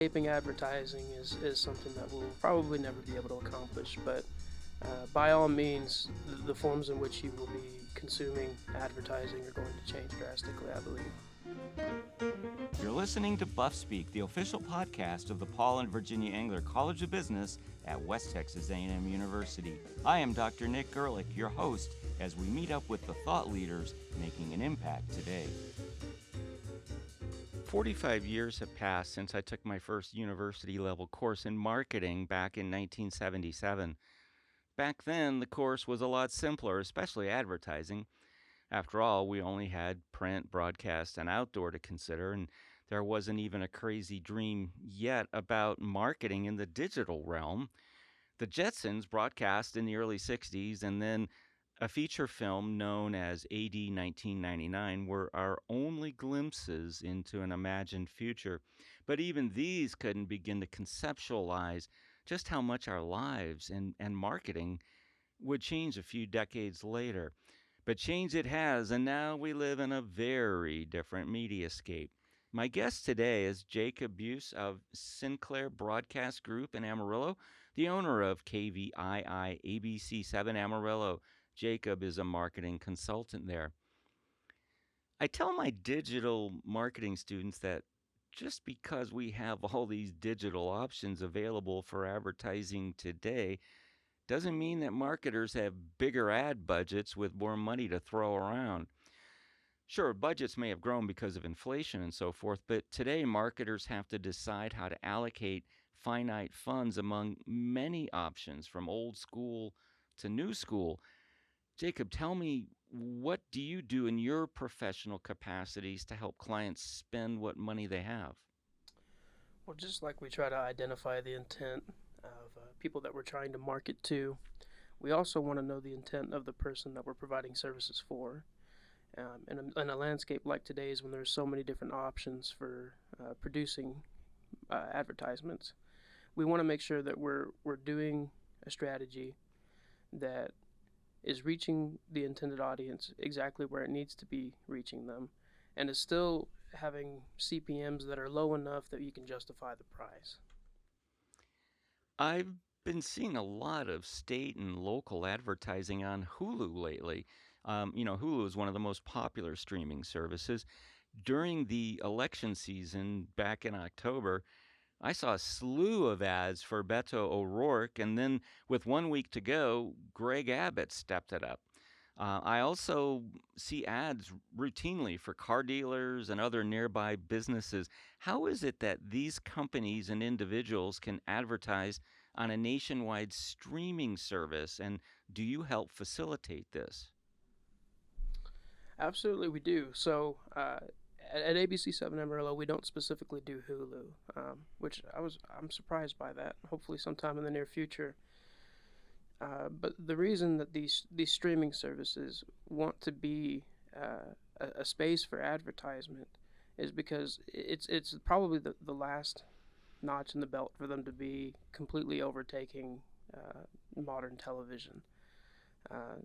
Escaping advertising is something that we'll probably never be able to accomplish, but by all means, the forms in which you will be consuming advertising are going to change drastically, I believe. You're listening to Buff Speak, the official podcast of the Paul and Virginia Engler College of Business at West Texas A&M University. I am Dr. Nick Gerlich, your host, as we meet up with the thought leaders making an impact today. 45 years have passed since I took my first university-level course in marketing back in 1977. Back then, the course was a lot simpler, especially advertising. After all, we only had print, broadcast, and outdoor to consider, and there wasn't even a crazy dream yet about marketing in the digital realm. The Jetsons broadcast in the early 60s, and then a feature film known as AD 1999 were our only glimpses into an imagined future. But even these couldn't begin to conceptualize just how much our lives and marketing would change a few decades later. But change it has, and now we live in a very different mediascape. My guest today is Jacob Buse of Sinclair Broadcast Group in Amarillo, the owner of KVII ABC7 Amarillo. Jacob is a marketing consultant there. I tell my digital marketing students that just because we have all these digital options available for advertising today doesn't mean that marketers have bigger ad budgets with more money to throw around. Sure, budgets may have grown because of inflation and so forth, but today marketers have to decide how to allocate finite funds among many options from old school to new school. Jacob, tell me, what do you do in your professional capacities to help clients spend what money they have? Well, just like we try to identify the intent of people that we're trying to market to, we also want to know the intent of the person that we're providing services for. In a landscape like today's, when there's so many different options for producing advertisements, we want to make sure that we're doing a strategy that is reaching the intended audience exactly where it needs to be reaching them, and is still having CPMs that are low enough that you can justify the price. I've been seeing a lot of state and local advertising on Hulu lately. Hulu is one of the most popular streaming services. During the election season back in October, I saw a slew of ads for Beto O'Rourke, and then with 1 week to go, Greg Abbott stepped it up. I also see ads routinely for car dealers and other nearby businesses. How is it that these companies and individuals can advertise on a nationwide streaming service, and do you help facilitate this? Absolutely, we do. So at ABC7 Amarillo, we don't specifically do Hulu, which I'm surprised by that. Hopefully, sometime in the near future. But the reason that these streaming services want to be a space for advertisement is because it's probably the last notch in the belt for them to be completely overtaking modern television. Uh,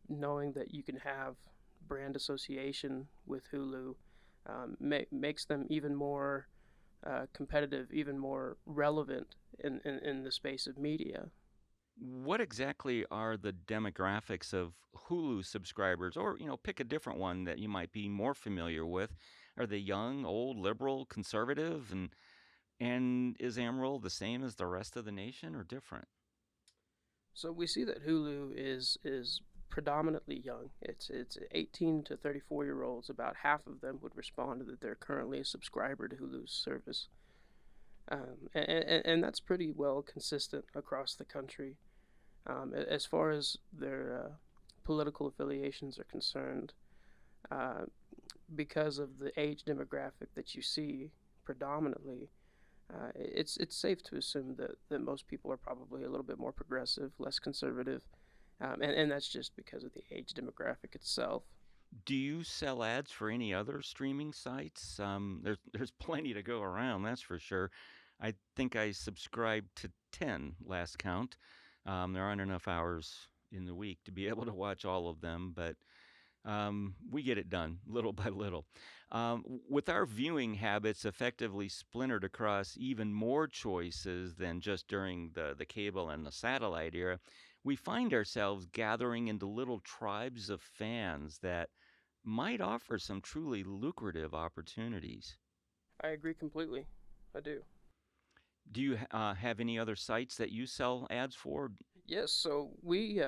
Knowing that you can have brand association with Hulu makes them even more competitive, even more relevant in the space of media. What exactly are the demographics of Hulu subscribers? Or, pick a different one that you might be more familiar with. Are they young, old, liberal, conservative? And is Amarillo the same as the rest of the nation or different? So we see that Hulu is predominantly young. It's 18 to 34 year olds. About half of them would respond that they're currently a subscriber to Hulu's service, and that's pretty well consistent across the country. As far as their political affiliations are concerned, uh, because of the age demographic that you see predominantly, it's safe to assume that most people are probably a little bit more progressive, less conservative, and that's just because of the age demographic itself. Do you sell ads for any other streaming sites? There's plenty to go around, that's for sure. I think I subscribed to 10 last count. There aren't enough hours in the week to be able to watch all of them, but We get it done little by little. With our viewing habits effectively splintered across even more choices than just during the cable and the satellite era, we find ourselves gathering into little tribes of fans that might offer some truly lucrative opportunities. I agree completely. I do. Do you have any other sites that you sell ads for? Yes, so we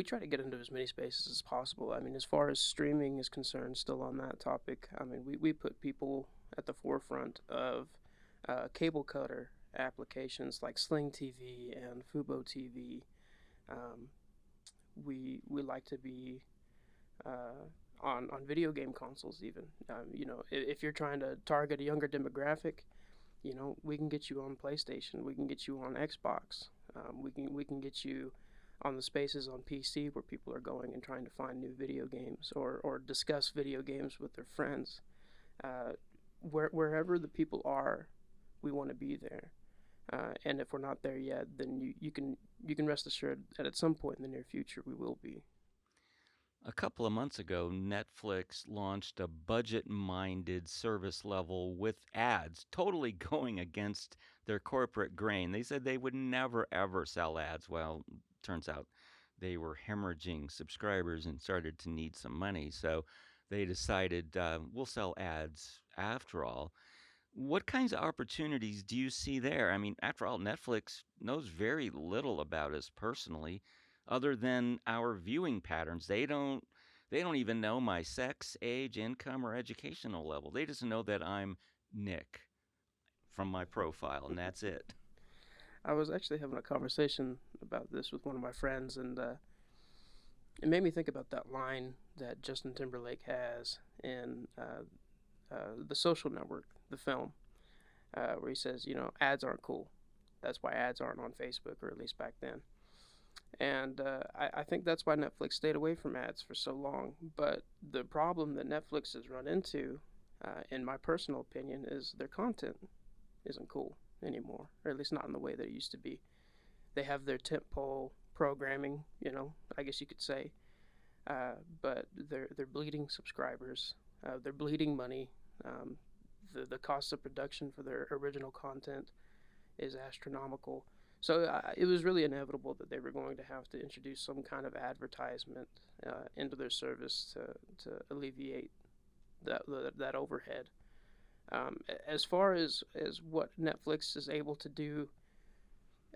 try to get into as many spaces as possible. I mean, as far as streaming is concerned, still on that topic, I mean, we put people at the forefront of cable cutter applications like Sling TV and Fubo TV. Um, we like to be on video game consoles even. If you're trying to target a younger demographic, we can get you on PlayStation. We can get you on Xbox. We can get you on the spaces on PC where people are going and trying to find new video games or discuss video games with their friends. Uh, wherever the people are, we want to be there. And if we're not there yet, then you can rest assured that at some point in the near future we will be. A couple of months ago, Netflix launched a budget minded service level with ads, totally going against their corporate grain. They said they would never, ever sell ads. Well, turns out they were hemorrhaging subscribers and started to need some money. So they decided we'll sell ads after all. What kinds of opportunities do you see there? I mean, after all, Netflix knows very little about us personally, other than our viewing patterns. They don't even know my sex, age, income, or educational level. They just know that I'm Nick from my profile, and that's it. I was actually having a conversation about this with one of my friends, and it made me think about that line that Justin Timberlake has in The Social Network, the film, where he says, ads aren't cool. That's why ads aren't on Facebook, or at least back then. And I think that's why Netflix stayed away from ads for so long. But the problem that Netflix has run into, in my personal opinion, is their content isn't cool anymore, or at least not in the way that it used to be. They have their tentpole programming, I guess you could say, but they're bleeding subscribers. They're bleeding money. The cost of production for their original content is astronomical. So it was really inevitable that they were going to have to introduce some kind of advertisement into their service to alleviate that overhead. As far as what Netflix is able to do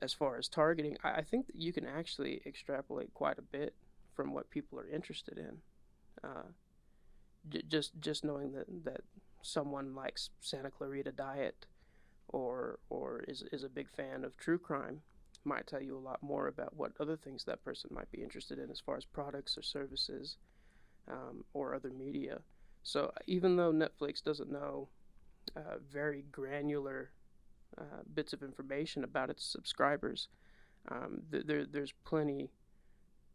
as far as targeting, I think that you can actually extrapolate quite a bit from what people are interested in. Uh, just knowing that someone likes Santa Clarita Diet or is a big fan of true crime might tell you a lot more about what other things that person might be interested in as far as products or services, or other media. So even though Netflix doesn't know very granular bits of information about its subscribers, there's plenty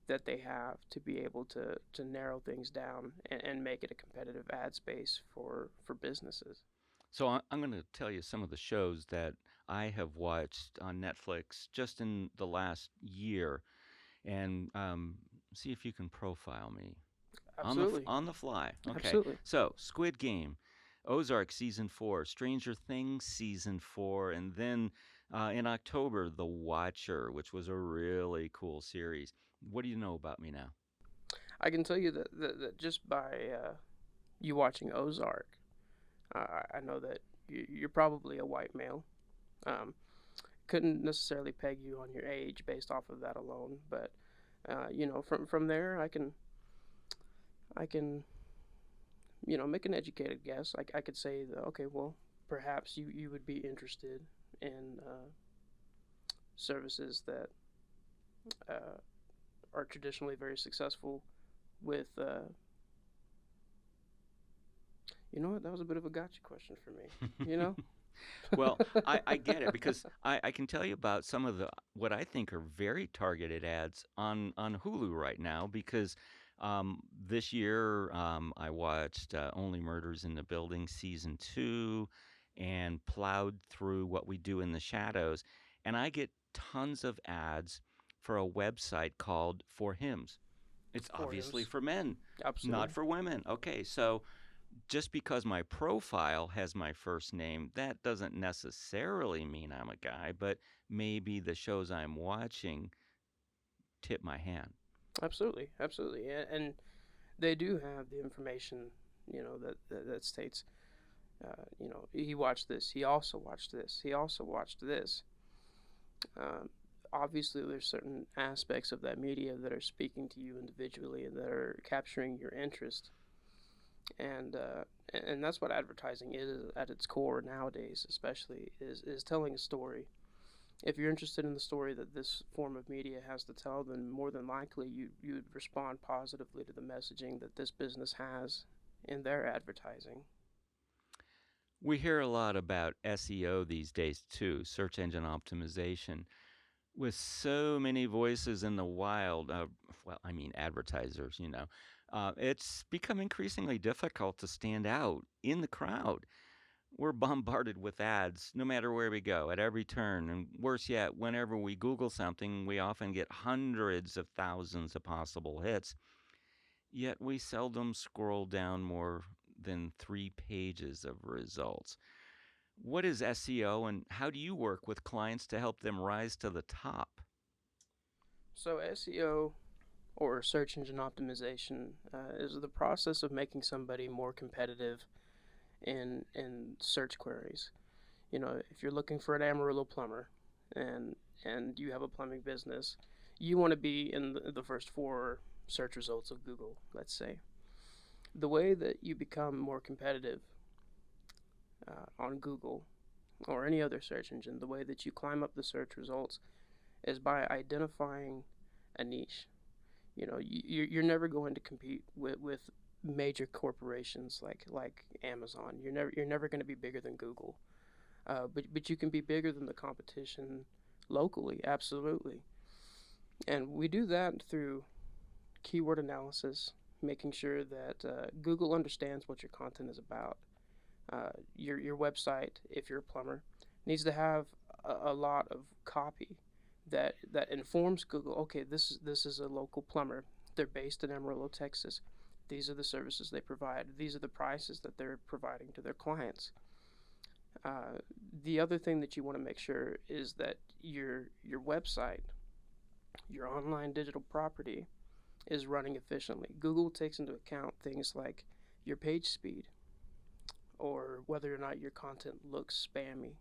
that they have to be able to narrow things down and make it a competitive ad space for businesses. So I'm going to tell you some of the shows that I have watched on Netflix just in the last year, and see if you can profile me Absolutely. on the fly. Okay, Absolutely. so Squid Game, Ozark season 4, Stranger Things season 4, and then in October The Watcher, which was a really cool series. What do you know about me now? I can tell you that just by you watching Ozark, I know that you're probably a white male. Um, couldn't necessarily peg you on your age based off of that alone, but from there, I can make an educated guess. I could say that, okay, well, perhaps you would be interested in services that uh, are traditionally very successful with. You know what? That was a bit of a gotcha question for me. You know? Well, I get it because I can tell you about some of the what I think are very targeted ads on Hulu right now because this year I watched Only Murders in the Building season 2 and plowed through What We Do in the Shadows, and I get tons of ads for a website called For Hymns. It's for obviously his. for men, not Absolutely. for women. Okay, so just because my profile has my first name, that doesn't necessarily mean I'm a guy, but maybe the shows I'm watching tip my hand. Absolutely. Absolutely. And they do have the information, that states, he watched this. He also watched this. He also watched this. Um, Obviously, there's certain aspects of that media that are speaking to you individually and that are capturing your interest, and that's what advertising is at its core nowadays, especially is telling a story. If you're interested in the story that this form of media has to tell, then more than likely you'd respond positively to the messaging that this business has in their advertising. We hear a lot about SEO these days too, search engine optimization. With so many voices in the wild, well, I mean advertisers, it's become increasingly difficult to stand out in the crowd. We're bombarded with ads no matter where we go, at every turn. And worse yet, whenever we Google something, we often get hundreds of thousands of possible hits. Yet we seldom scroll down more than 3 pages of results. What is SEO and how do you work with clients to help them rise to the top? So SEO, or search engine optimization, is the process of making somebody more competitive in search queries. If you're looking for an Amarillo plumber, and you have a plumbing business, you want to be in the first four search results of Google, let's say. The way that you become more competitive on Google or any other search engine, the way that you climb up the search results is by identifying a niche. You're never going to compete with major corporations like Amazon. You're never going to be bigger than Google. But you can be bigger than the competition locally, absolutely. And we do that through keyword analysis, making sure that Google understands what your content is about. Your website, if you're a plumber, needs to have a lot of copy that informs Google. Okay, this is a local plumber. They're based in Amarillo, Texas. These are the services they provide. These are the prices that they're providing to their clients. The other thing that you want to make sure is that your website, your online digital property, is running efficiently. Google takes into account things like your page speed or whether or not your content looks spammy.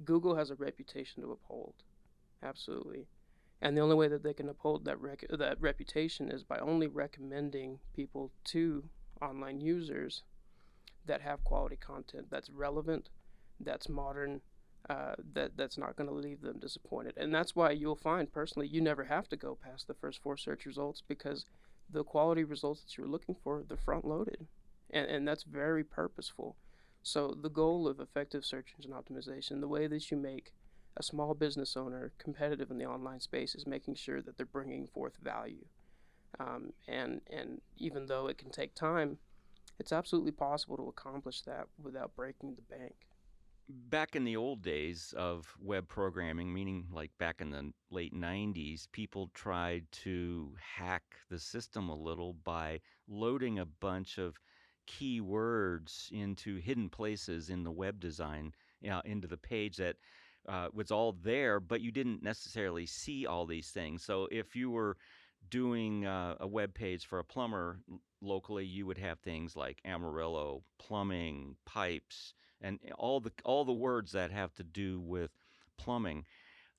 Google has a reputation to uphold, absolutely. And the only way that they can uphold that reputation is by only recommending people to online users that have quality content that's relevant, that's modern, that's not going to leave them disappointed. And that's why you'll find personally you never have to go past the first four search results because the quality results that you're looking for, they're front loaded. And that's very purposeful. So the goal of effective search engine optimization, the way that you make a small business owner competitive in the online space is making sure that they're bringing forth value. And even though it can take time, it's absolutely possible to accomplish that without breaking the bank. Back in the old days of web programming, meaning like back in the late 90s, people tried to hack the system a little by loading a bunch of keywords into hidden places in the web design, into the page that was all there, but you didn't necessarily see all these things. So if you were doing a web page for a plumber locally, you would have things like Amarillo, plumbing, pipes, and all the words that have to do with plumbing.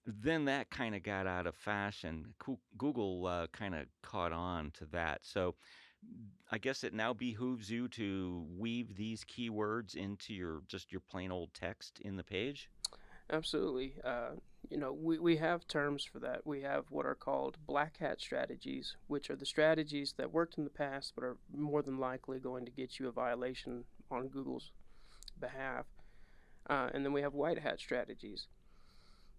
Then that kind of got out of fashion. Google kind of caught on to that. So I guess it now behooves you to weave these keywords into your plain old text in the page. Absolutely. We have terms for that. We have what are called black hat strategies, which are the strategies that worked in the past but are more than likely going to get you a violation on Google's behalf. And then we have white hat strategies.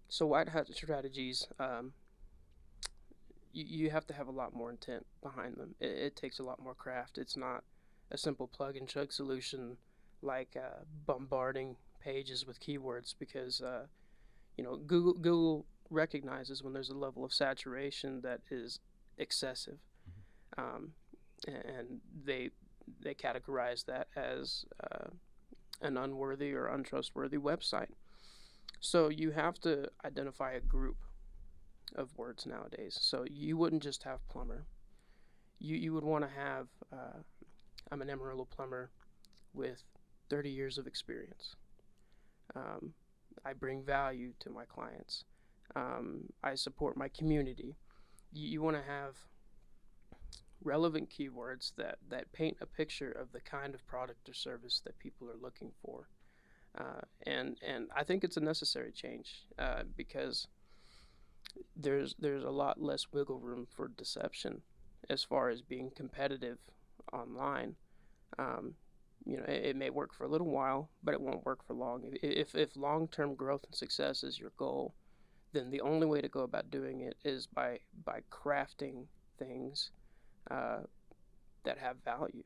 So, white hat strategies, you have to have a lot more intent behind them. It takes a lot more craft. It's not a simple plug and chug solution like bombarding pages with keywords because Google recognizes when there's a level of saturation that is excessive. um, and they categorize that as an unworthy or untrustworthy website. So you have to identify a group of words nowadays. So you wouldn't just have plumber. You would want to have I'm an Amarillo plumber with 30 years of experience. Um, I bring value to my clients. I support my community. You want to have relevant keywords that paint a picture of the kind of product or service that people are looking for. And I think it's a necessary change because there's a lot less wiggle room for deception as far as being competitive online. Um, it may work for a little while, but it won't work for long. If long-term growth and success is your goal, then the only way to go about doing it is by crafting things uh, that have value.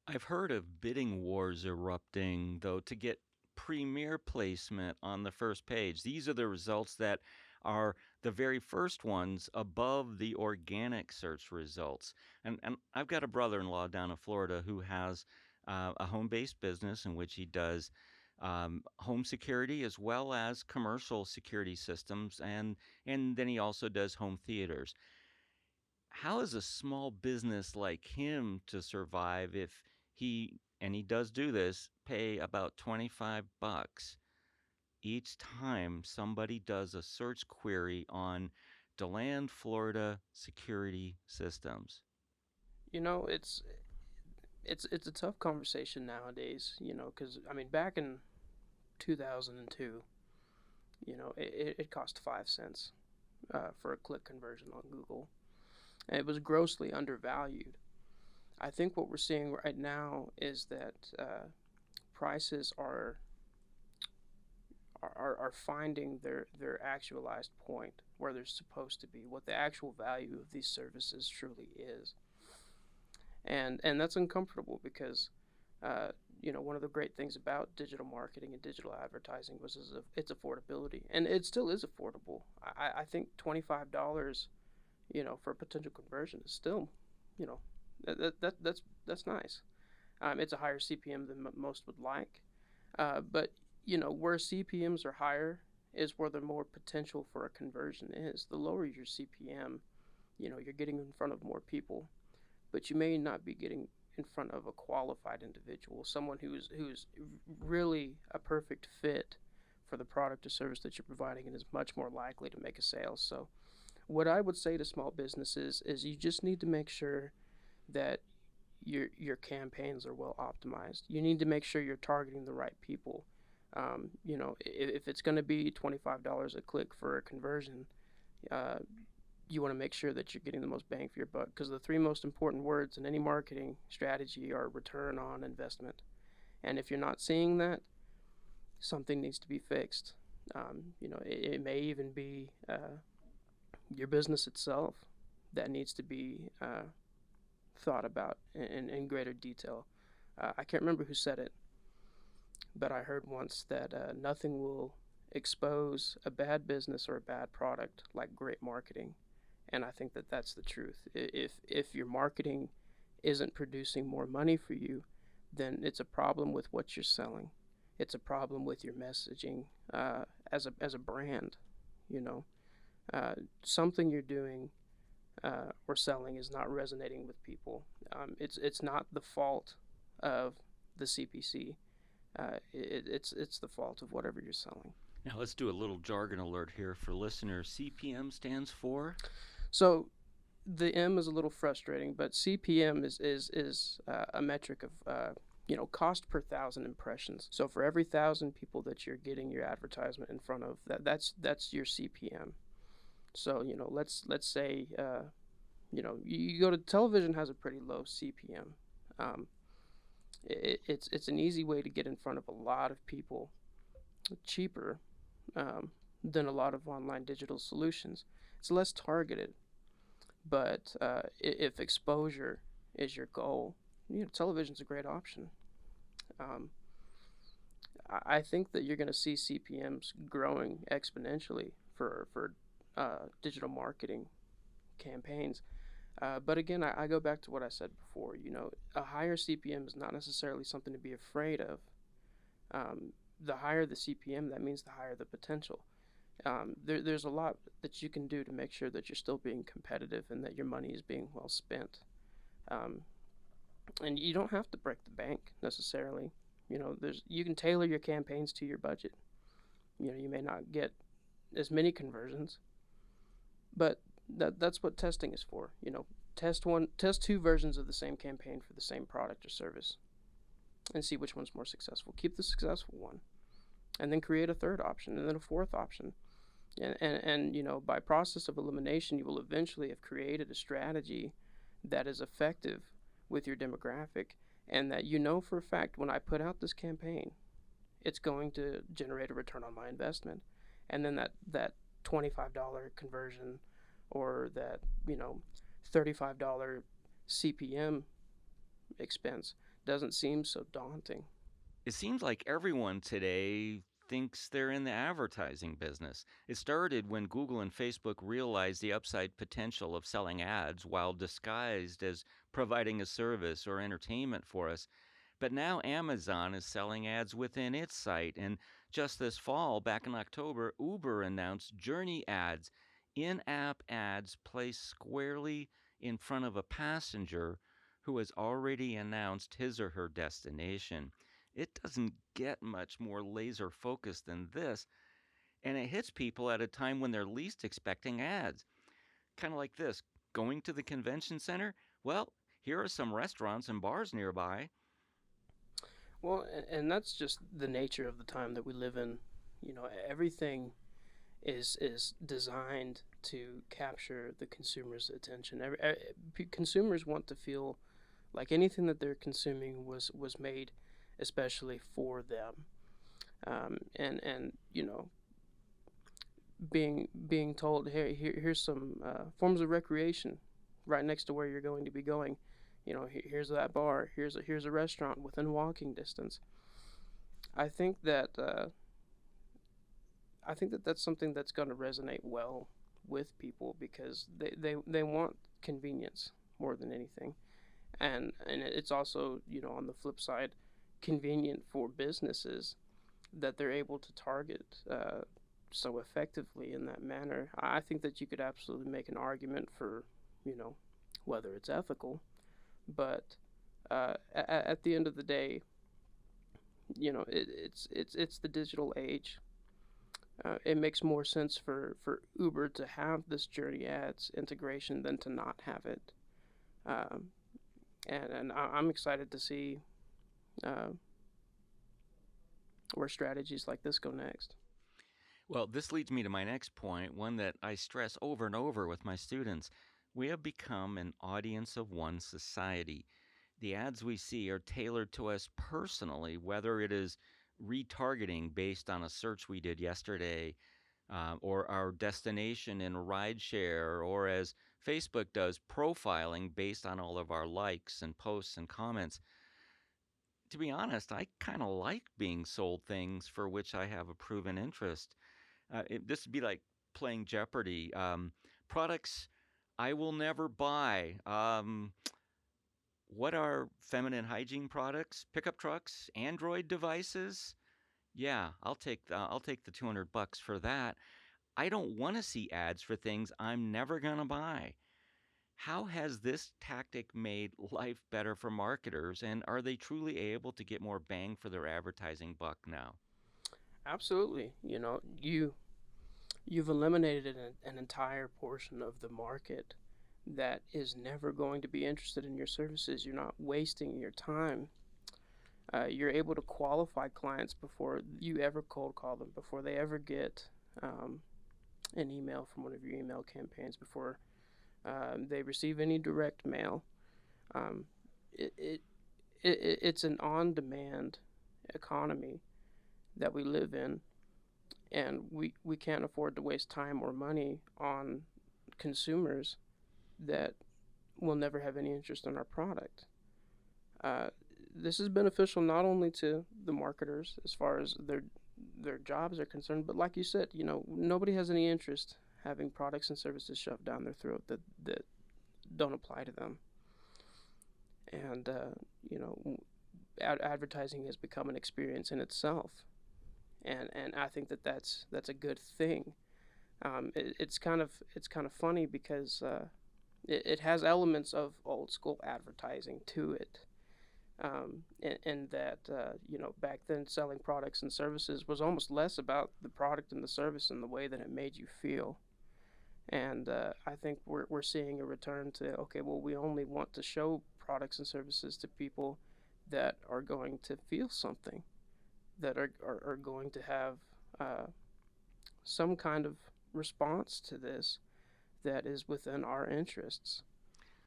I've heard of bidding wars erupting, though, to get premier placement on the first page. These are the results that are the very first ones above the organic search results. And I've got a brother in law down in Florida who has a home based business in which he does home security as well as commercial security systems. And then he also does home theaters. How is a small business like him to survive if he does do this, pay about 25 bucks each time somebody does a search query on DeLand, Florida security systems? You know, it's a tough conversation nowadays. Because I mean, back in 2002, it cost 5 cents for a click conversion on Google, and it was grossly undervalued. I think what we're seeing right now is that prices are finding their actualized point where they're supposed to be, what the actual value of these services truly is, and that's uncomfortable because one of the great things about digital marketing and digital advertising was its affordability, and it still is affordable. I think $25 for a potential conversion is still you know that's nice. It's a higher CPM than most would like, but where CPMs are higher is where the more potential for a conversion is. The lower your CPM, you're getting in front of more people, but you may not be getting in front of a qualified individual, someone who's really a perfect fit for the product or service that you're providing and is much more likely to make a sale. So what I would say to small businesses is you just need to make sure that your campaigns are well optimized. You need to make sure you're targeting the right people. If it's going to be $25 a click for a conversion, uh, you want to make sure that you're getting the most bang for your buck, because the three most important words in any marketing strategy are return on investment. And if you're not seeing that, something needs to be fixed. It may even be your business itself that needs to be thought about in greater detail. I can't remember who said it, but I heard once that nothing will expose a bad business or a bad product like great marketing. And I think that that's the truth. If your marketing isn't producing more money for you, then it's a problem with what you're selling. It's a problem with your messaging as a brand. You know, something you're doing or selling is not resonating with people. It's not the fault of the CPC. It's the fault of whatever you're selling. Now let's do a little jargon alert here for listeners. CPM stands for? So the M is a little frustrating, but CPM is a metric of cost per thousand impressions. So for every 1,000 people that you're getting your advertisement in front of, that's your CPM. So let's say you go to television, has a pretty low CPM. It's an easy way to get in front of a lot of people, cheaper than a lot of online digital solutions. It's less targeted, but if exposure is your goal, television's a great option. Um, I think that you're going to see CPMs growing exponentially for digital marketing campaigns. But again, I go back to what I said before. A higher CPM is not necessarily something to be afraid of. The higher the CPM, that means the higher the potential. There's a lot that you can do to make sure that you're still being competitive and that your money is being well spent. Um, and you don't have to break the bank necessarily. You can tailor your campaigns to your budget. You may not get as many conversions, but that's what testing is for. Test two versions of the same campaign for the same product or service, and see which one's more successful. Keep the successful one, and then create a third option, and then a fourth option. And by process of elimination, you will eventually have created a strategy that is effective with your demographic, and that for a fact, when I put out this campaign, it's going to generate a return on my investment. And then that $25 conversion, or that $35 CPM expense doesn't seem so daunting. It seems like everyone today thinks they're in the advertising business. It started when Google and Facebook realized the upside potential of selling ads while disguised as providing a service or entertainment for us. But now Amazon is selling ads within its site. And just this fall, back in October, Uber announced Journey ads, in app ads placed squarely in front of a passenger who has already announced his or her destination. It doesn't get much more laser focused than this, and it hits people at a time when they're least expecting ads. Kind of like this: going to the convention center? Well, here are some restaurants and bars nearby. Well, and that's just the nature of the time that we live in. Everything is designed to capture the consumer's attention. Consumers want to feel like anything that they're consuming was made especially for them. And being told, hey, here's some forms of recreation right next to where you're going to be going. Here's that bar. Here's a restaurant within walking distance. I think that that's something that's going to resonate well with people, because they want convenience more than anything, and it's also, on the flip side, convenient for businesses that they're able to target so effectively in that manner. I think that you could absolutely make an argument for, whether it's ethical, but at the end of the day, it's the digital age. It makes more sense for Uber to have this Journey ads integration than to not have it. Um, and I'm excited to see where strategies like this go next. Well, this leads me to my next point, one that I stress over and over with my students. We have become an audience of one society. The ads we see are tailored to us personally, whether it is retargeting based on a search we did yesterday, or our destination in rideshare, or as Facebook does, profiling based on all of our likes and posts and comments. To be honest, I kind of like being sold things for which I have a proven interest. This would be like playing Jeopardy. Products I will never buy. What are feminine hygiene products? Pickup trucks? Android devices? Yeah, I'll take the $200 for that. I don't want to see ads for things I'm never gonna buy. How has this tactic made life better for marketers, and are they truly able to get more bang for their advertising buck now? Absolutely. You've eliminated an entire portion of the market that is never going to be interested in your services. You're not wasting your time. You're able to qualify clients before you ever cold call them, before they ever get an email from one of your email campaigns, before they receive any direct mail. Um, it, it, it's an on-demand economy that we live in, and we can't afford to waste time or money on consumers that will never have any interest in our product. Uh, this is beneficial not only to the marketers as far as their jobs are concerned, but like you said, nobody has any interest having products and services shoved down their throat that don't apply to them. And you know, advertising has become an experience in itself, and I think that that's a good thing. It's kind of funny because it has elements of old school advertising to it. In that you know, back then selling products and services was almost less about the product and the service and the way that it made you feel. And I think we're seeing a return to, okay, well, we only want to show products and services to people that are going to feel something, that are going to have some kind of response to this that is within our interests.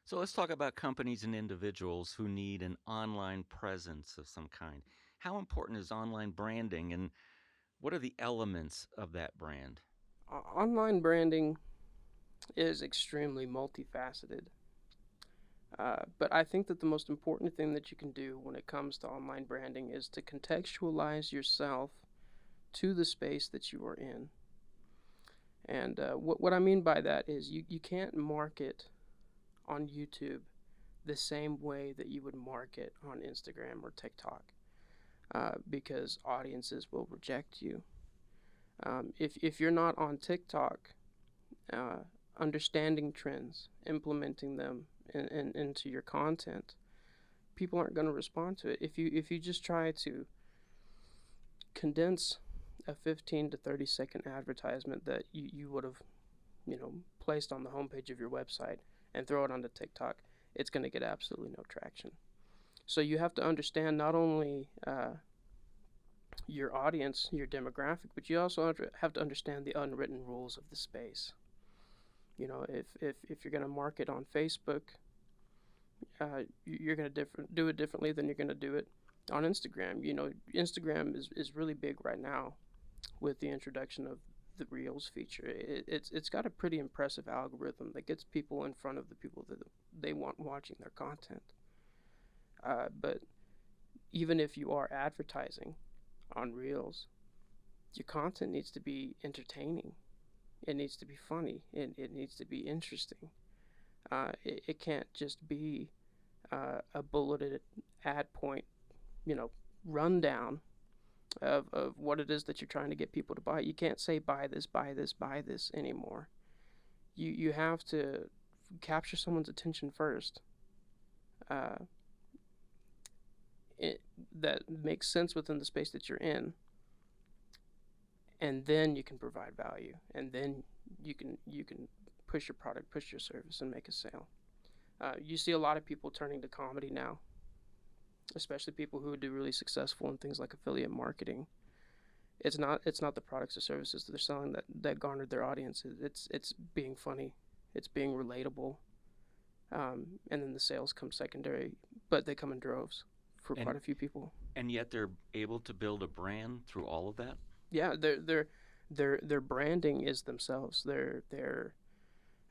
So let's talk about companies and individuals who need an online presence of some kind. How important is online branding, and what are the elements of that brand? Online branding is extremely multifaceted. But I think that the most important thing that you can do when it comes to online branding is to contextualize yourself to the space that you are in. And what I mean by that is you can't market on YouTube the same way that you would market on Instagram or TikTok, because audiences will reject you. If you're not on TikTok, understanding trends, implementing them into your content, people aren't going to respond to it. If you just try to condense a 15 to 30-second advertisement that you would have, you know, placed on the homepage of your website and throw it onto TikTok, it's going to get absolutely no traction. So you have to understand not only your audience, your demographic, but you also have to understand the unwritten rules of the space. You know, if you're going to market on Facebook, you're going to do it differently than you're going to do it on Instagram. You know, Instagram is really big right now with the introduction of the Reels feature. It's got a pretty impressive algorithm that gets people in front of the people that they want watching their content. But even if you are advertising on Reels, your content needs to be entertaining. It needs to be funny. It needs to be interesting. It can't just be a bulleted ad point, you know, rundown of what it is that you're trying to get people to buy. You can't say buy this, buy this, buy this anymore. You have to capture someone's attention first. That makes sense within the space that you're in, and then you can provide value, and then you can push your product, push your service, and make a sale. You see a lot of people turning to comedy now, especially people who do really successful in things like affiliate marketing. It's not the products or services that they're selling that garnered their audience. It's being funny, it's being relatable, and then the sales come secondary, but they come in droves for And quite a few people. and yet they're able to build a brand through all of that? Yeah, their branding is themselves. They're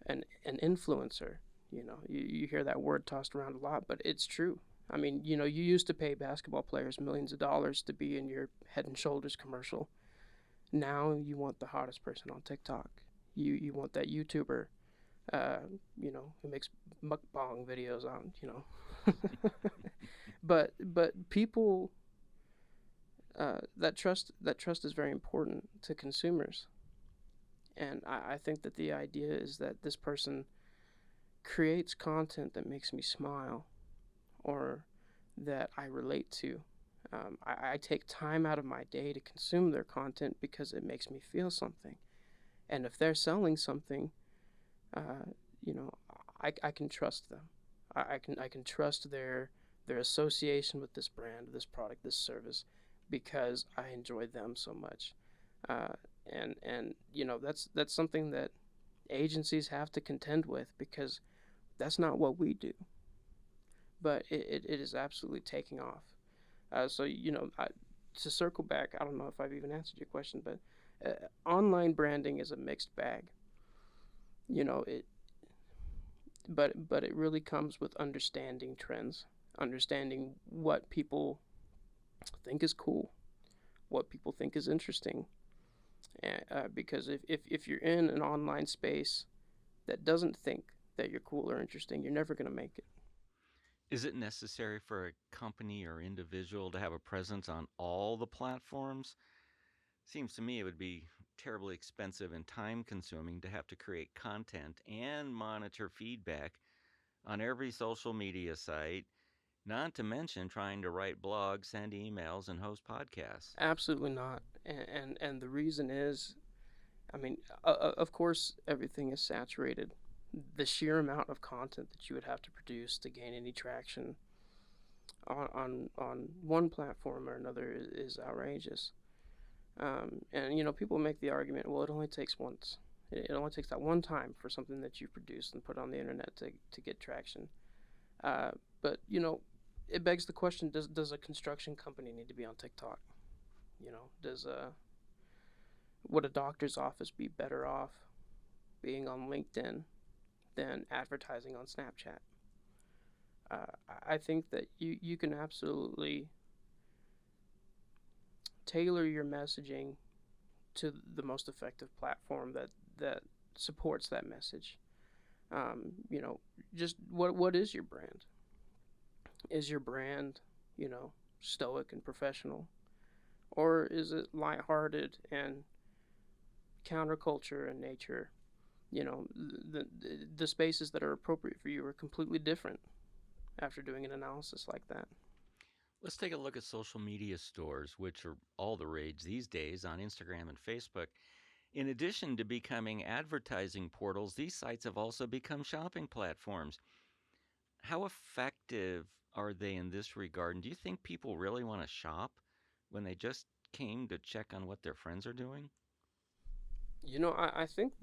an influencer. You know, you hear that word tossed around a lot, but it's true. I mean, you know, you used to pay basketball players millions of dollars to be in your Head and Shoulders commercial. Now you want the hottest person on TikTok. You want that YouTuber, you know, who makes mukbang videos on, you know. but people, that trust is very important to consumers. And I think that the idea is that this person creates content that makes me smile or that I relate to. I take time out of my day to consume their content because it makes me feel something. And if they're selling something, you know, I can trust them. I can trust their association with this brand, this product, this service, because I enjoy them so much. And you know, that's something that agencies have to contend with, because that's not what we do. But it is absolutely taking off. So, you know, to circle back, I don't know if I've even answered your question, but online branding is a mixed bag. You know, but it really comes with understanding trends, understanding what people think is cool, what people think is interesting. Because if you're in an online space that doesn't think that you're cool or interesting, you're never going to make it. Is it necessary for a company or individual to have a presence on all the platforms? Seems to me it would be terribly expensive and time consuming to have to create content and monitor feedback on every social media site, not to mention trying to write blogs, send emails, and host podcasts. Absolutely not. And the reason is, I mean, of course, everything is saturated. The sheer amount of content that you would have to produce to gain any traction on one platform or another is outrageous. And people make the argument, well, it only takes once. It only takes that one time for something that you produce and put on the internet to get traction. But it begs the question: does a construction company need to be on TikTok? Does would a doctor's office be better off being on LinkedIn than advertising on Snapchat? I think that you can absolutely tailor your messaging to the most effective platform that supports that message. Just what is your brand? Is your brand, stoic and professional, or is it lighthearted and counterculture in nature? The spaces that are appropriate for you are completely different after doing an analysis like that. Let's take a look at social media stores, which are all the rage these days on Instagram and Facebook. In addition to becoming advertising portals, these sites have also become shopping platforms. How effective are they in this regard? And do you think people really want to shop when they just came to check on what their friends are doing? I think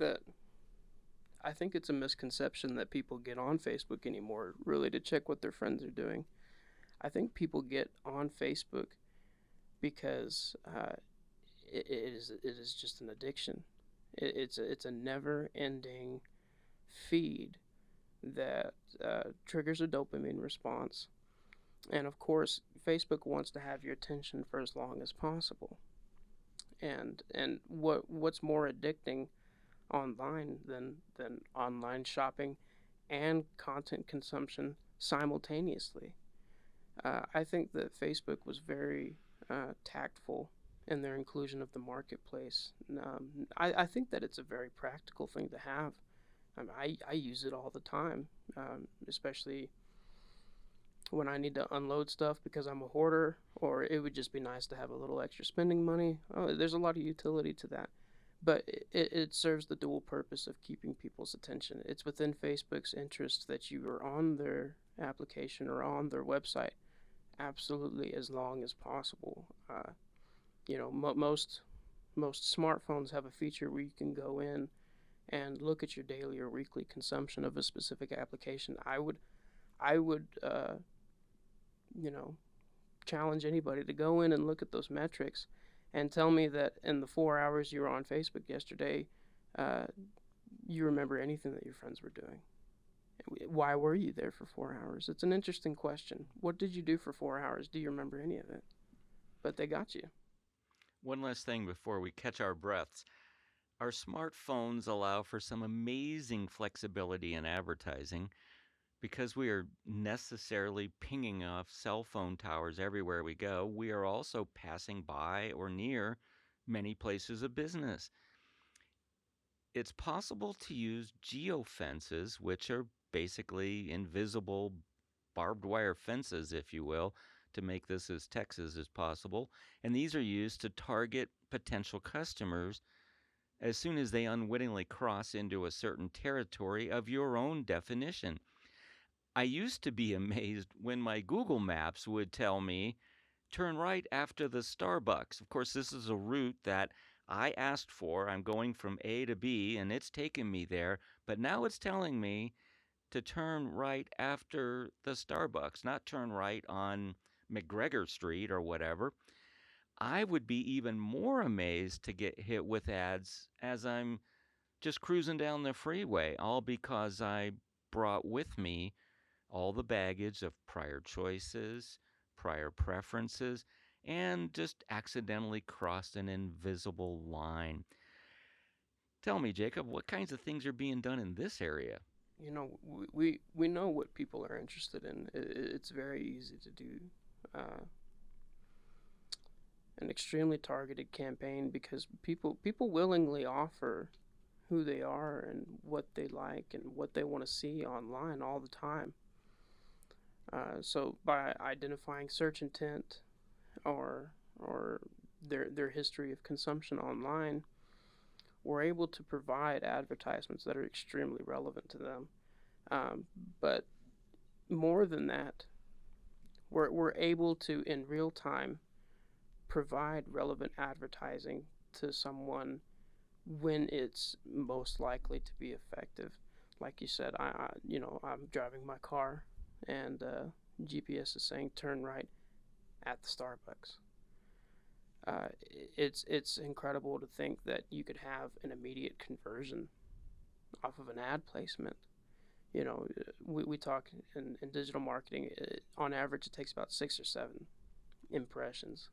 it's a misconception that people get on Facebook anymore really to check what their friends are doing. I think people get on Facebook because it is just an addiction. It's a never ending feed that triggers a dopamine response, and of course, Facebook wants to have your attention for as long as possible. And what's more addicting online than online shopping and content consumption simultaneously? I think that Facebook was very tactful in their inclusion of the marketplace. I think that it's a very practical thing to have. I use it all the time, especially when I need to unload stuff because I'm a hoarder, or it would just be nice to have a little extra spending money. Oh, there's a lot of utility to that. But it serves the dual purpose of keeping people's attention. It's within Facebook's interest that you are on their application or on their website absolutely as long as possible. Most smartphones have a feature where you can go in and look at your daily or weekly consumption of a specific application. I would challenge anybody to go in and look at those metrics and tell me that in the 4 hours you were on Facebook yesterday, uh, you remember anything that your friends were doing. Why were you there for 4 hours? It's an interesting question. What did you do for 4 hours? Do you remember any of it? But they got you. One last thing before we catch our breaths. Our smartphones allow for some amazing flexibility in advertising because we are necessarily pinging off cell phone towers everywhere we go. We are also passing by or near many places of business. It's possible to use geofences, which are basically invisible barbed wire fences, if you will, to make this as Texas as possible. And these are used to target potential customers as soon as they unwittingly cross into a certain territory of your own definition. I used to be amazed when my Google Maps would tell me, turn right after the Starbucks. Of course, this is a route that I asked for. I'm going from A to B, and it's taken me there. But now it's telling me to turn right after the Starbucks, not turn right on McGregor Street or whatever. I would be even more amazed to get hit with ads as I'm just cruising down the freeway, all because I brought with me all the baggage of prior choices, prior preferences, and just accidentally crossed an invisible line. Tell me, Jacob, what kinds of things are being done in this area? we know what people are interested in. It's very easy to do uh, an extremely targeted campaign because people willingly offer who they are and what they like and what they want to see online all the time. So by identifying search intent or their history of consumption online, we're able to provide advertisements that are extremely relevant to them. But more than that, we're able to in real time provide relevant advertising to someone when it's most likely to be effective. Like you said, I'm driving my car, and GPS is saying turn right at the Starbucks. It's incredible to think that you could have an immediate conversion off of an ad placement. We talk in digital marketing. On average, it takes about 6 or 7 impressions,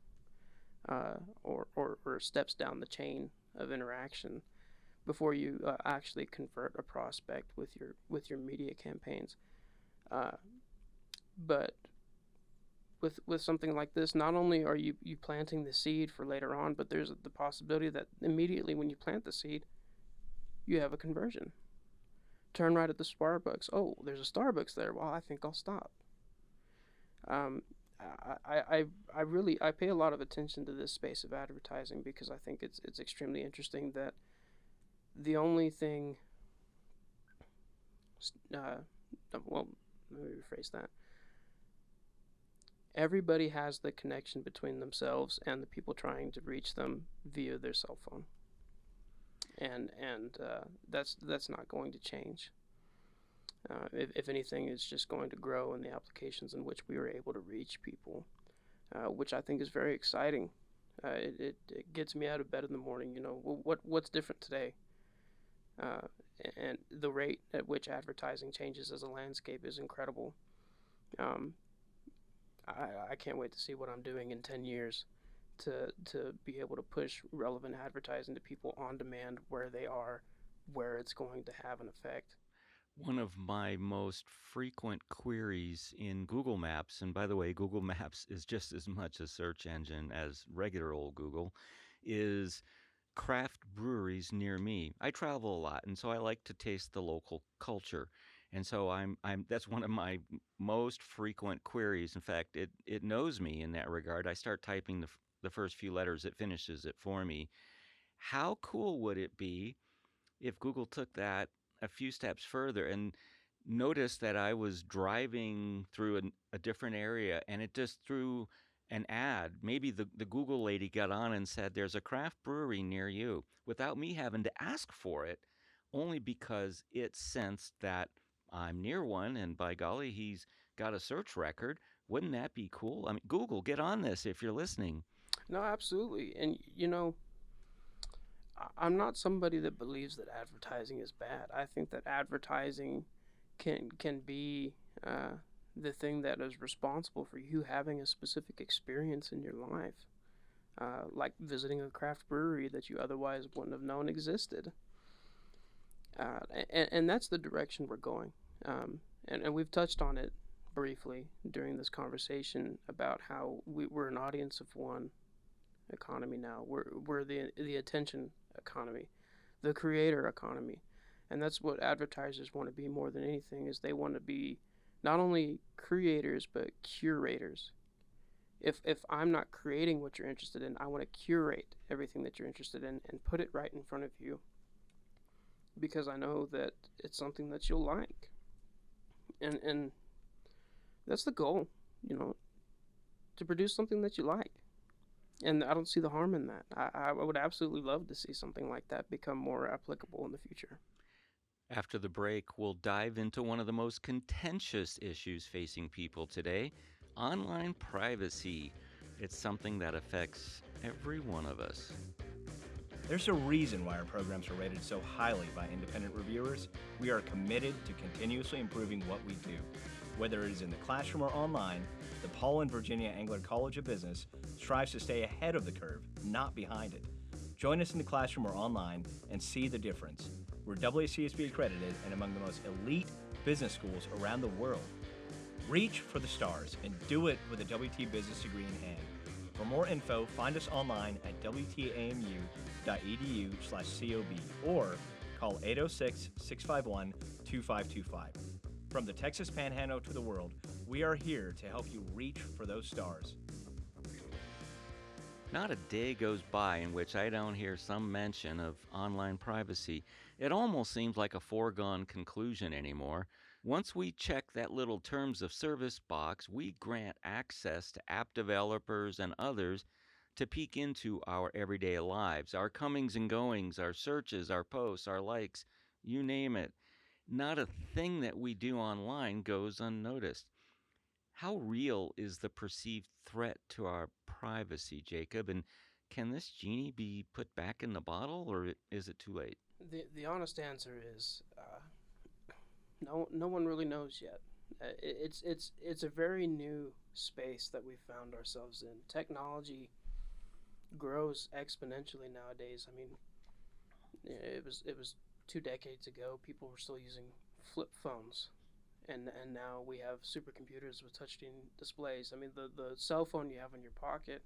or steps down the chain of interaction before you actually convert a prospect with your media campaigns. Uh, but with something like this, not only are you planting the seed for later on, but there's the possibility that immediately when you plant the seed, you have a conversion. Turn right at the Starbucks. Oh, there's a Starbucks there. Well, I think I'll stop. Um, I really I pay a lot of attention to this space of advertising because I think it's extremely interesting that the only thing, uh, well, let me rephrase that. Everybody has the connection between themselves and the people trying to reach them via their cell phone, and that's not going to change. If anything, it's just going to grow in the applications in which we are able to reach people, which I think is very exciting. It gets me out of bed in the morning. What's different today, uh, and the rate at which advertising changes as a landscape is incredible. Um, I can't wait to see what I'm doing in 10 years to be able to push relevant advertising to people on demand where they are, where it's going to have an effect. One of my most frequent queries in Google Maps, and by the way, Google Maps is just as much a search engine as regular old Google, is craft breweries near me. I travel a lot, and so I like to taste the local culture. And so I'm that's one of my most frequent queries. In fact, it knows me in that regard. I start typing the first few letters, it finishes it for me. How cool would it be if Google took that a few steps further and noticed that I was driving through a different area and it just threw an ad? Maybe the Google lady got on and said, "There's a craft brewery near you," without me having to ask for it, only because it sensed that I'm near one and by golly, he's got a search record. Wouldn't that be cool? I mean, Google, get on this if you're listening. No, absolutely. And I'm not somebody that believes that advertising is bad. I think that advertising can be the thing that is responsible for you having a specific experience in your life, like visiting a craft brewery that you otherwise wouldn't have known existed. And that's the direction we're going. And we've touched on it briefly during this conversation about how we're an audience of one economy now. We're the attention economy, the creator economy, and that's what advertisers want to be more than anything. Is they want to be not only creators but curators. If I'm not creating what you're interested in, I want to curate everything that you're interested in and put it right in front of you because I know that it's something that you'll like, and that's the goal, to produce something that you like. And I don't see the harm in that. I would absolutely love to see something like that become more applicable in the future. After the break, we'll dive into one of the most contentious issues facing people today: online privacy. It's something that affects every one of us. There's a reason why our programs are rated so highly by independent reviewers. We are committed to continuously improving what we do. Whether it is in the classroom or online, the Paul and Virginia Engler College of Business strives to stay ahead of the curve, not behind it. Join us in the classroom or online and see the difference. We're WCSB accredited and among the most elite business schools around the world. Reach for the stars and do it with a WT Business degree in hand. For more info, find us online at wtamu.edu/COB or call 806-651-2525. From the Texas Panhandle to the world, we are here to help you reach for those stars. Not a day goes by in which I don't hear some mention of online privacy. It almost seems like a foregone conclusion anymore. Once we check that little terms of service box, we grant access to app developers and others to peek into our everyday lives, our comings and goings, our searches, our posts, our likes, you name it. Not a thing that we do online goes unnoticed. How real is the perceived threat to our privacy, Jacob? And can this genie be put back in the bottle, or is it too late? The honest answer is no one really knows yet. It's a very new space that we found ourselves in. Technology grows exponentially nowadays. I mean, it was 2 decades ago people were still using flip phones, and now we have supercomputers with touchscreen displays. I mean, the cell phone you have in your pocket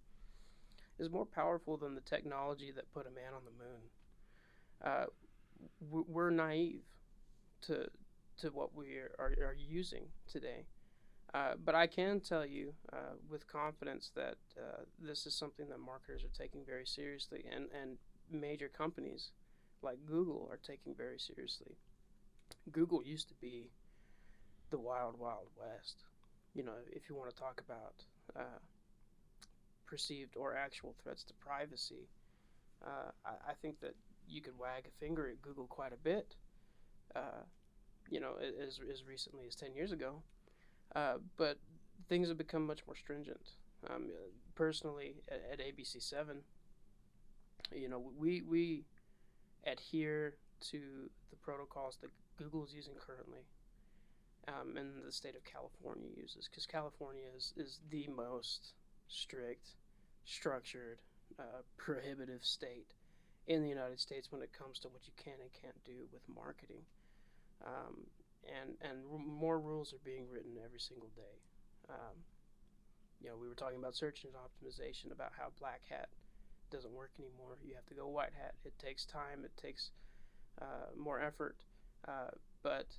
is more powerful than the technology that put a man on the moon. We're naive to what we are using today. But I can tell you with confidence that this is something that marketers are taking very seriously, and major companies like Google are taking very seriously. Google used to be the wild, wild west. You know, if you want to talk about perceived or actual threats to privacy, I think that you could wag a finger at Google quite a bit. You know, as recently as 10 years ago. But things have become much more stringent. Personally, at ABC7, you know, we adhere to the protocols that Google is using currently, and the state of California uses, because California is the most strict, structured, prohibitive state in the United States when it comes to what you can and can't do with marketing. And more rules are being written every single day. You know, we were talking about search engine optimization, about how black hat doesn't work anymore. You have to go white hat. It takes time. It takes more effort. But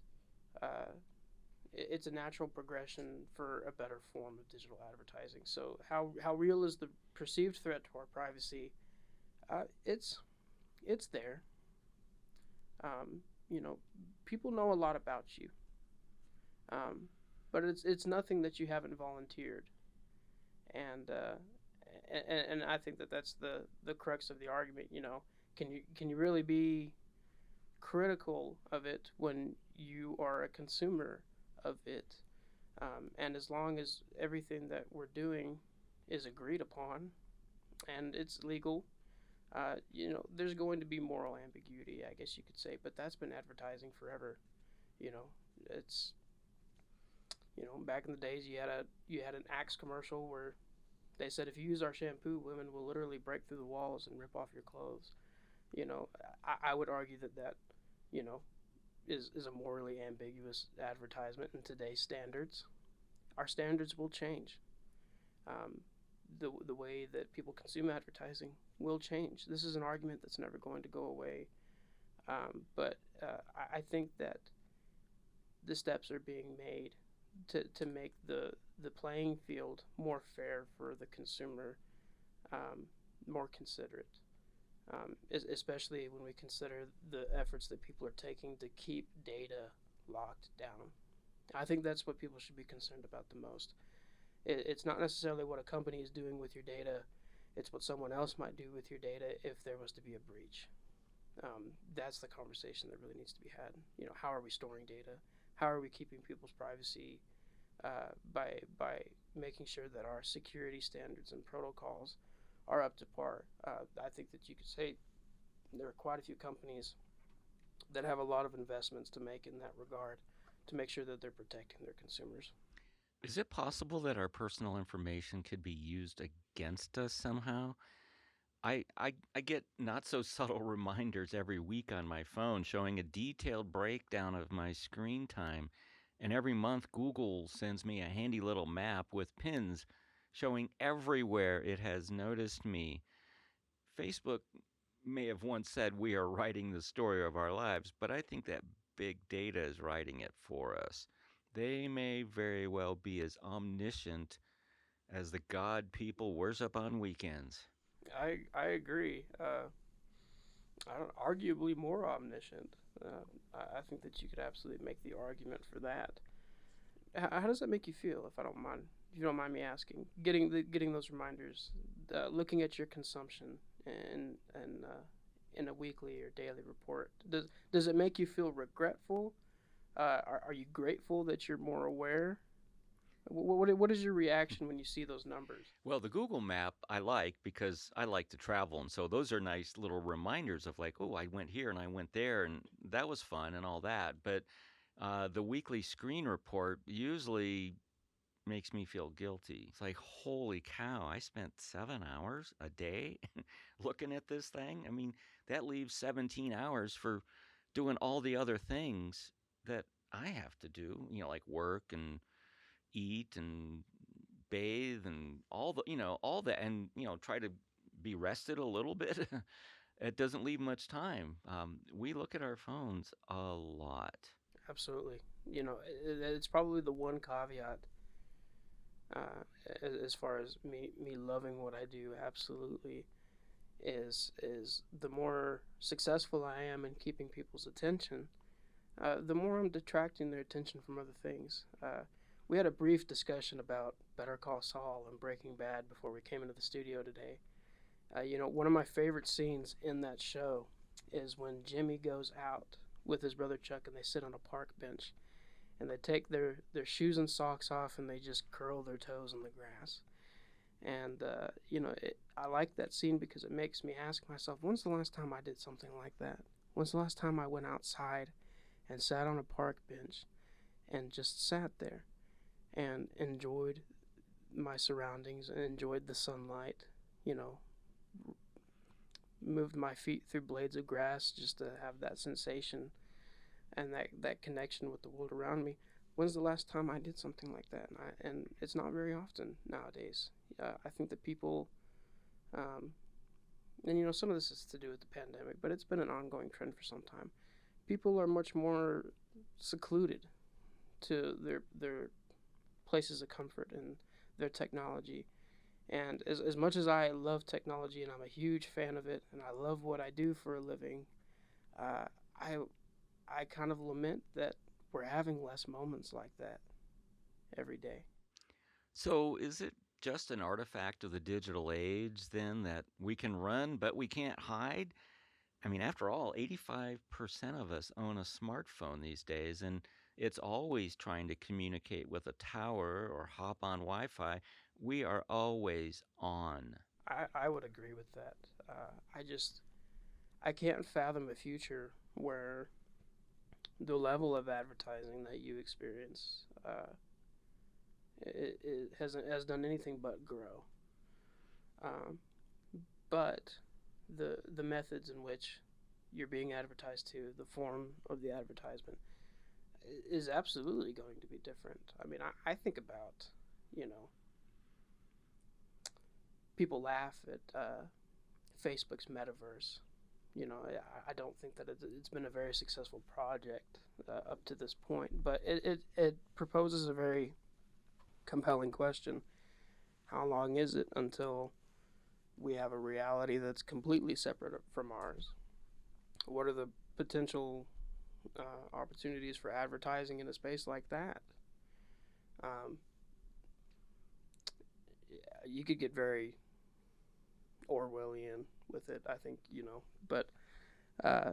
it's a natural progression for a better form of digital advertising. So how real is the perceived threat to our privacy? It's there. You know, people know a lot about you, but it's nothing that you haven't volunteered, and I think that that's the crux of the argument. You know, can you really be critical of it when you are a consumer of it? And as long as everything that we're doing is agreed upon and it's legal, you know, there's going to be moral ambiguity, I guess you could say, but that's been advertising forever. You know, it's, you know, back in the days you had an Axe commercial where they said if you use our shampoo, women will literally break through the walls and rip off your clothes. You know, I would argue that you know, is a morally ambiguous advertisement in today's standards. Our standards will change. The way that people consume advertising will change. This is an argument that's never going to go away. But I think that the steps are being made to make the playing field more fair for the consumer, more considerate, especially when we consider the efforts that people are taking to keep data locked down. I think that's what people should be concerned about the most. It's not necessarily what a company is doing with your data. It's what someone else might do with your data if there was to be a breach. That's the conversation that really needs to be had. You know, how are we storing data? How are we keeping people's privacy by making sure that our security standards and protocols are up to par? I think that you could say there are quite a few companies that have a lot of investments to make in that regard to make sure that they're protecting their consumers. Is it possible that our personal information could be used against us somehow? I get not so subtle reminders every week on my phone showing a detailed breakdown of my screen time. And every month, Google sends me a handy little map with pins showing everywhere it has noticed me. Facebook may have once said we are writing the story of our lives, but I think that big data is writing it for us. They may very well be as omniscient as the God people worship on weekends. I agree. I don't, arguably more omniscient. I think that you could absolutely make the argument for that. How does that make you feel, if I don't mind, if you don't mind me asking? Getting those reminders, looking at your consumption and in a weekly or daily report. Does it make you feel regretful? Are you grateful that you're more aware? What is your reaction when you see those numbers? Well, the Google map I like because I like to travel. And so those are nice little reminders of like, oh, I went here and I went there and that was fun and all that. But the weekly screen report usually makes me feel guilty. It's like, holy cow, I spent 7 hours a day looking at this thing. I mean, that leaves 17 hours for doing all the other things that I have to do, like work and eat and bathe and all that, and try to be rested a little bit. It doesn't leave much time. We look at our phones a lot. Absolutely. It's probably the one caveat as far as me loving what I do. Absolutely, is the more successful I am in keeping people's attention, the more I'm detracting their attention from other things. We had a brief discussion about Better Call Saul and Breaking Bad before we came into the studio today. One of my favorite scenes in that show is when Jimmy goes out with his brother Chuck and they sit on a park bench and they take their shoes and socks off and they just curl their toes in the grass. And, I like that scene because it makes me ask myself, when's the last time I did something like that? When's the last time I went outside and sat on a park bench and just sat there and enjoyed my surroundings and enjoyed the sunlight, you know, moved my feet through blades of grass just to have that sensation and that connection with the world around me. When's the last time I did something like that? And it's not very often nowadays. I think that people, and some of this is to do with the pandemic, but it's been an ongoing trend for some time. People are much more secluded to their places of comfort and their technology. And as much as I love technology and I'm a huge fan of it and I love what I do for a living, uh, I I kind of lament that we're having less moments like that every day. So, is it just an artifact of the digital age then that we can run but we can't hide? I mean, after all, 85% of us own a smartphone these days, and it's always trying to communicate with a tower or hop on Wi Fi. We are always on. I would agree with that. I can't fathom a future where the level of advertising that you experience it has done anything but grow. Um, but the methods in which you're being advertised to, the form of the advertisement, is absolutely going to be different. I mean, I think about, you know, people laugh at Facebook's metaverse. I don't think that it's been a very successful project up to this point, but it proposes a very compelling question. How long is it until we have a reality that's completely separate from ours? What are the potential opportunities for advertising in a space like that? Um, you could get very Orwellian with it, I think, but uh,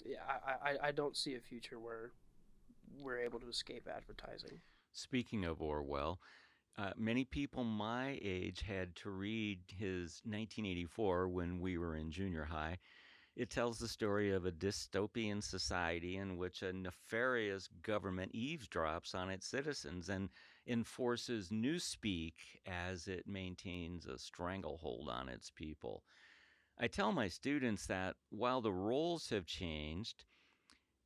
yeah, I don't see a future where we're able to escape advertising. Speaking of Orwell, many people my age had to read his 1984 when we were in junior high. It tells the story of a dystopian society in which a nefarious government eavesdrops on its citizens, and enforces newspeak as it maintains a stranglehold on its people. I tell my students that while the roles have changed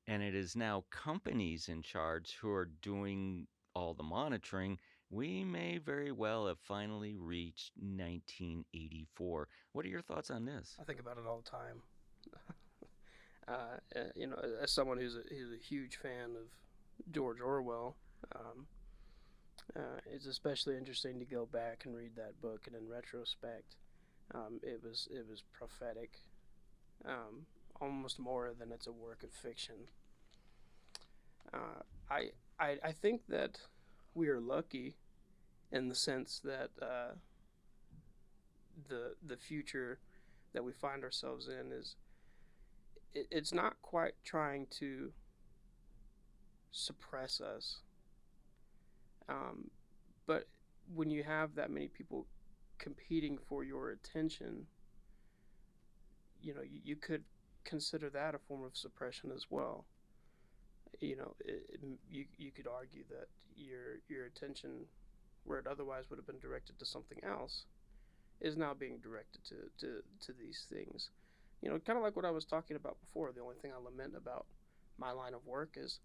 and it is now companies in charge who are doing all the monitoring, we may very well have finally reached 1984. What are your thoughts on this? I think about it all the time. As someone who's a huge fan of George Orwell, um, it's especially interesting to go back and read that book, and in retrospect, it was prophetic, almost more than it's a work of fiction. Uh, I think that we are lucky in the sense that the future that we find ourselves in it's not quite trying to suppress us, but when you have that many people competing for your attention, you could consider that a form of suppression as well. You could argue that your attention, where it otherwise would have been directed to something else, is now being directed to these things. Kind of like what I was talking about before. The only thing I lament about my line of work is,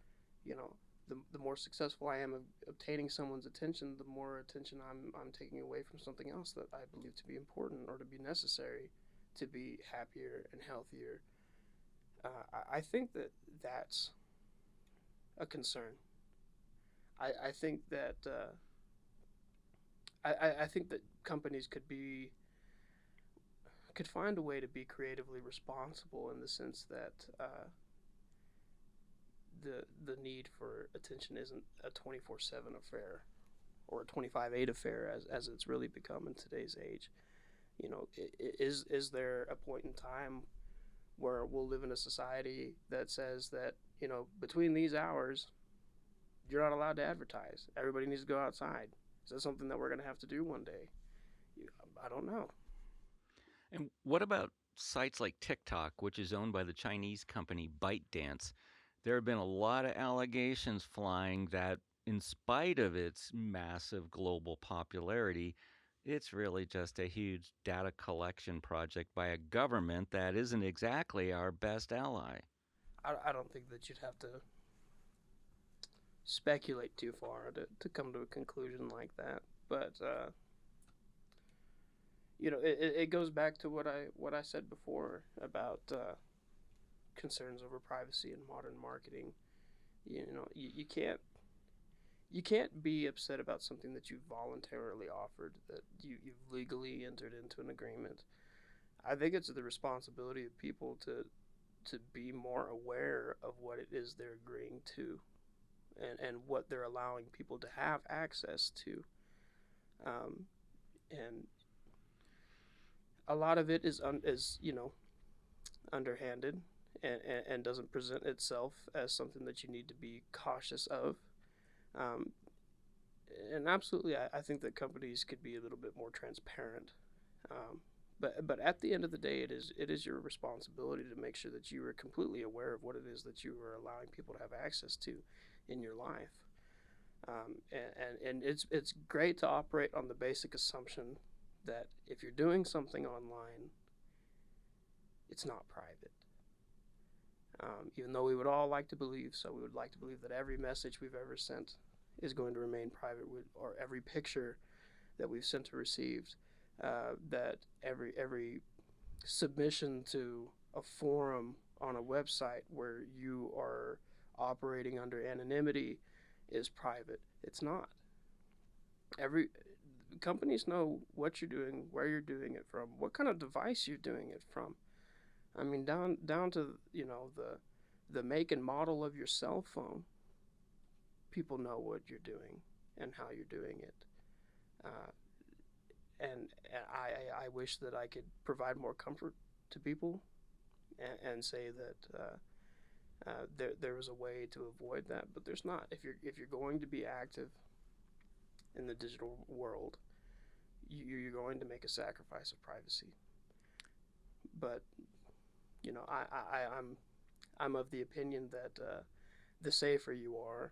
the more successful I am of obtaining someone's attention, the more attention I'm taking away from something else that I believe to be important or to be necessary to be happier and healthier. I think that that's a concern. I think that I think that companies could find a way to be creatively responsible in the sense that the need for attention isn't a 24/7 affair or a 25/8 affair as it's really become in today's age. Is there a point in time where we'll live in a society that says that between these hours you're not allowed to advertise? Everybody needs to go outside. Is that something that we're going to have to do one day? I don't know. And what about sites like TikTok, which is owned by the Chinese company ByteDance? There have been a lot of allegations flying that, in spite of its massive global popularity, it's really just a huge data collection project by a government that isn't exactly our best ally. I don't think that you'd have to speculate too far to come to a conclusion like that. But it goes back to what I said before about concerns over privacy in modern marketing. You can't be upset about something that you voluntarily offered, that you've legally entered into an agreement. I think it's the responsibility of people to be more aware of what it is they're agreeing to, and what they're allowing people to have access to. And a lot of it is underhanded, and doesn't present itself as something that you need to be cautious of. Um, and absolutely, I think that companies could be a little bit more transparent. But at the end of the day, it is your responsibility to make sure that you are completely aware of what it is that you are allowing people to have access to in your life. And it's great to operate on the basic assumption that if you're doing something online, it's not private. Even though we would all like to believe so, we would like to believe that every message we've ever sent is going to remain private, or every picture that we've sent or received, that every submission to a forum on a website where you are operating under anonymity is private. It's not. Every companies know what you're doing, where you're doing it from, what kind of device you're doing it from. I mean, down to the make and model of your cell phone. People know what you're doing and how you're doing it. And I wish that I could provide more comfort to people and say that there was a way to avoid that, but there's not. If you're going to be active in the digital world, you're going to make a sacrifice of privacy. But I'm of the opinion that the safer you are,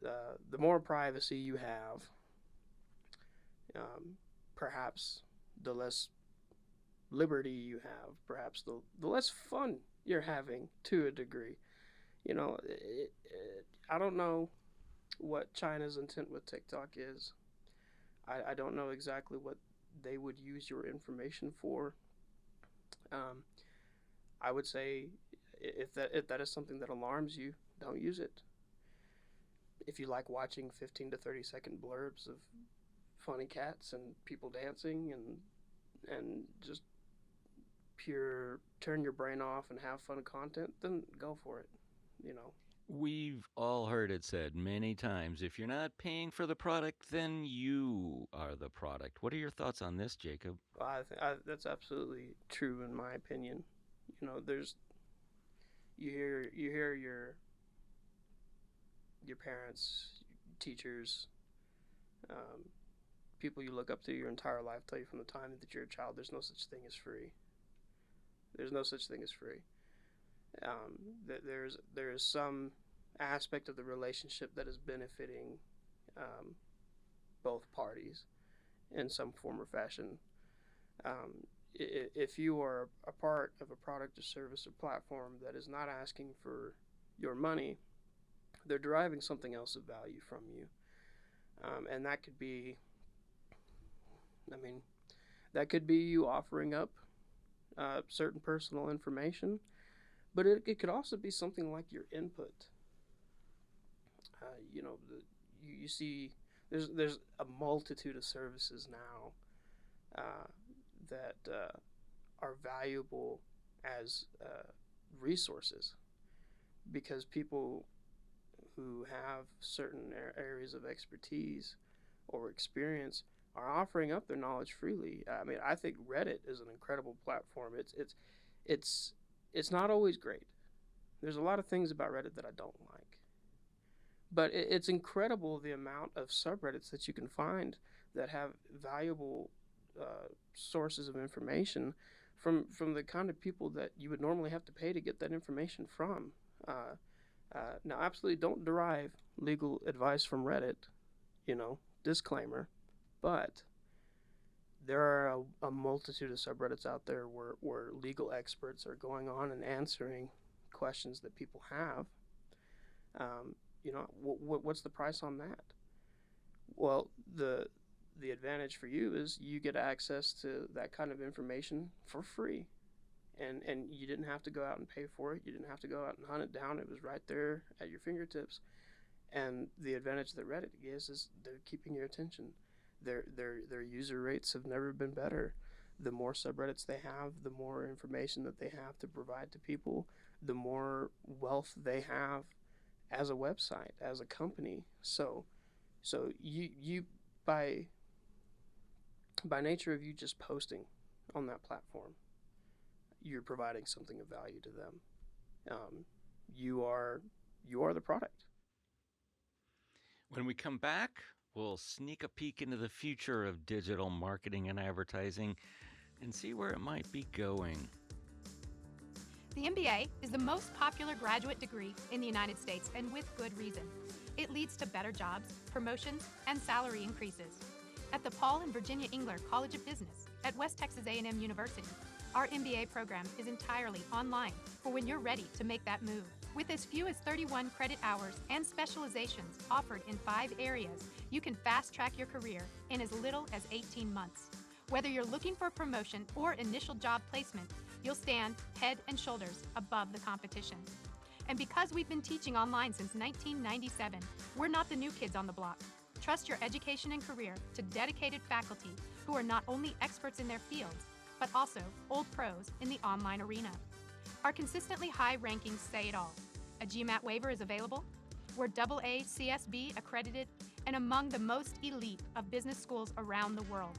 The more privacy you have, perhaps the less liberty you have, perhaps the less fun you're having to a degree. I don't know what China's intent with TikTok is. I don't know exactly what they would use your information for. Um, I would say if that is something that alarms you, don't use it. If you like watching 15 to 30-second blurbs of funny cats and people dancing and just pure turn your brain off and have fun content, then go for it. You know, We've all heard it said many times, if you're not paying for the product, then you are the product. What are your thoughts on this, Jacob? that's absolutely true in my opinion. There's you hear your parents, teachers, um, people you look up to your entire life tell you from the time that you're a child, there's no such thing as free. There's no such thing as free. There is some aspect of the relationship that is benefiting um, both parties in some form or fashion. If you are a part of a product or service or platform that is not asking for your money, they're deriving something else of value from you, and that could be, I mean, that could be you offering up certain personal information, but it could also be something like your input. You see, there's a multitude of services now that are valuable as resources because people who have certain areas of expertise or experience are offering up their knowledge freely. I mean, I think Reddit is an incredible platform. It's it's not always great. There's a lot of things about Reddit that I don't like, but it's incredible the amount of subreddits that you can find that have valuable sources of information from the kind of people that you would normally have to pay to get that information from. Now, absolutely don't derive legal advice from Reddit, disclaimer, but there are a multitude of subreddits out there where legal experts are going on and answering questions that people have. What's the price on that? Well, the advantage for you is you get access to that kind of information for free. And you didn't have to go out and pay for it. You didn't have to go out and hunt it down. It was right there at your fingertips. And the advantage that Reddit gives is they're keeping your attention. Their user rates have never been better. The more subreddits they have, the more information that they have to provide to people, the more wealth they have as a website, as a company. So you by nature of you just posting on that platform, you're providing something of value to them. You are the product. When we come back, we'll sneak a peek into the future of digital marketing and advertising and see where it might be going. The MBA is the most popular graduate degree in the United States, and with good reason. It leads to better jobs, promotions, and salary increases. At the Paul and Virginia Engler College of Business at West Texas A&M University, our MBA program is entirely online for when you're ready to make that move. With as few as 31 credit hours and specializations offered in 5 areas, you can fast-track your career in as little as 18 months. Whether you're looking for a promotion or initial job placement, you'll stand head and shoulders above the competition. And because we've been teaching online since 1997, we're not the new kids on the block. Trust your education and career to dedicated faculty who are not only experts in their fields, but also old pros in the online arena. Our consistently high rankings say it all. A GMAT waiver is available. We're AA CSB accredited and among the most elite of business schools around the world.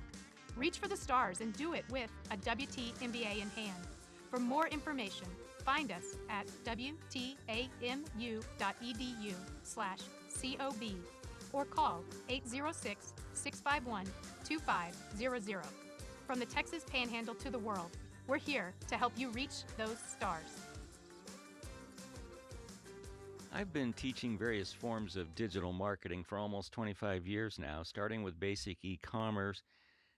Reach for the stars and do it with a WT MBA in hand. For more information, find us at wtamu.edu/COB or call 806-651-2500. From the Texas Panhandle to the world, we're here to help you reach those stars. I've been teaching various forms of digital marketing for almost 25 years now, starting with basic e-commerce,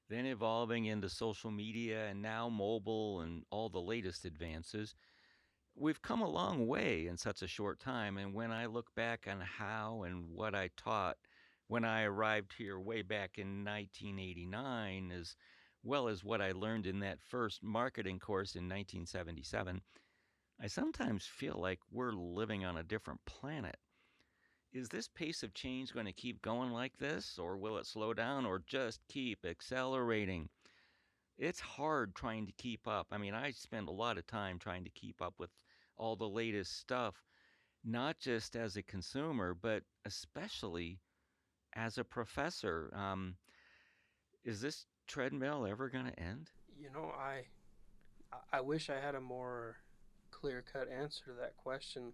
then evolving into social media, and now mobile and all the latest advances. We've come a long way in such a short time, and when I look back on how and what I taught when I arrived here way back in 1989, as well as what I learned in that first marketing course in 1977, I sometimes feel like we're living on a different planet. Is this pace of change going to keep going like this, or will it slow down, or just keep accelerating? It's hard trying to keep up. I mean, I spend a lot of time trying to keep up with all the latest stuff, not just as a consumer, but especially as a professor. Is this treadmill ever going to end? You know, I wish I had a more clear-cut answer to that question.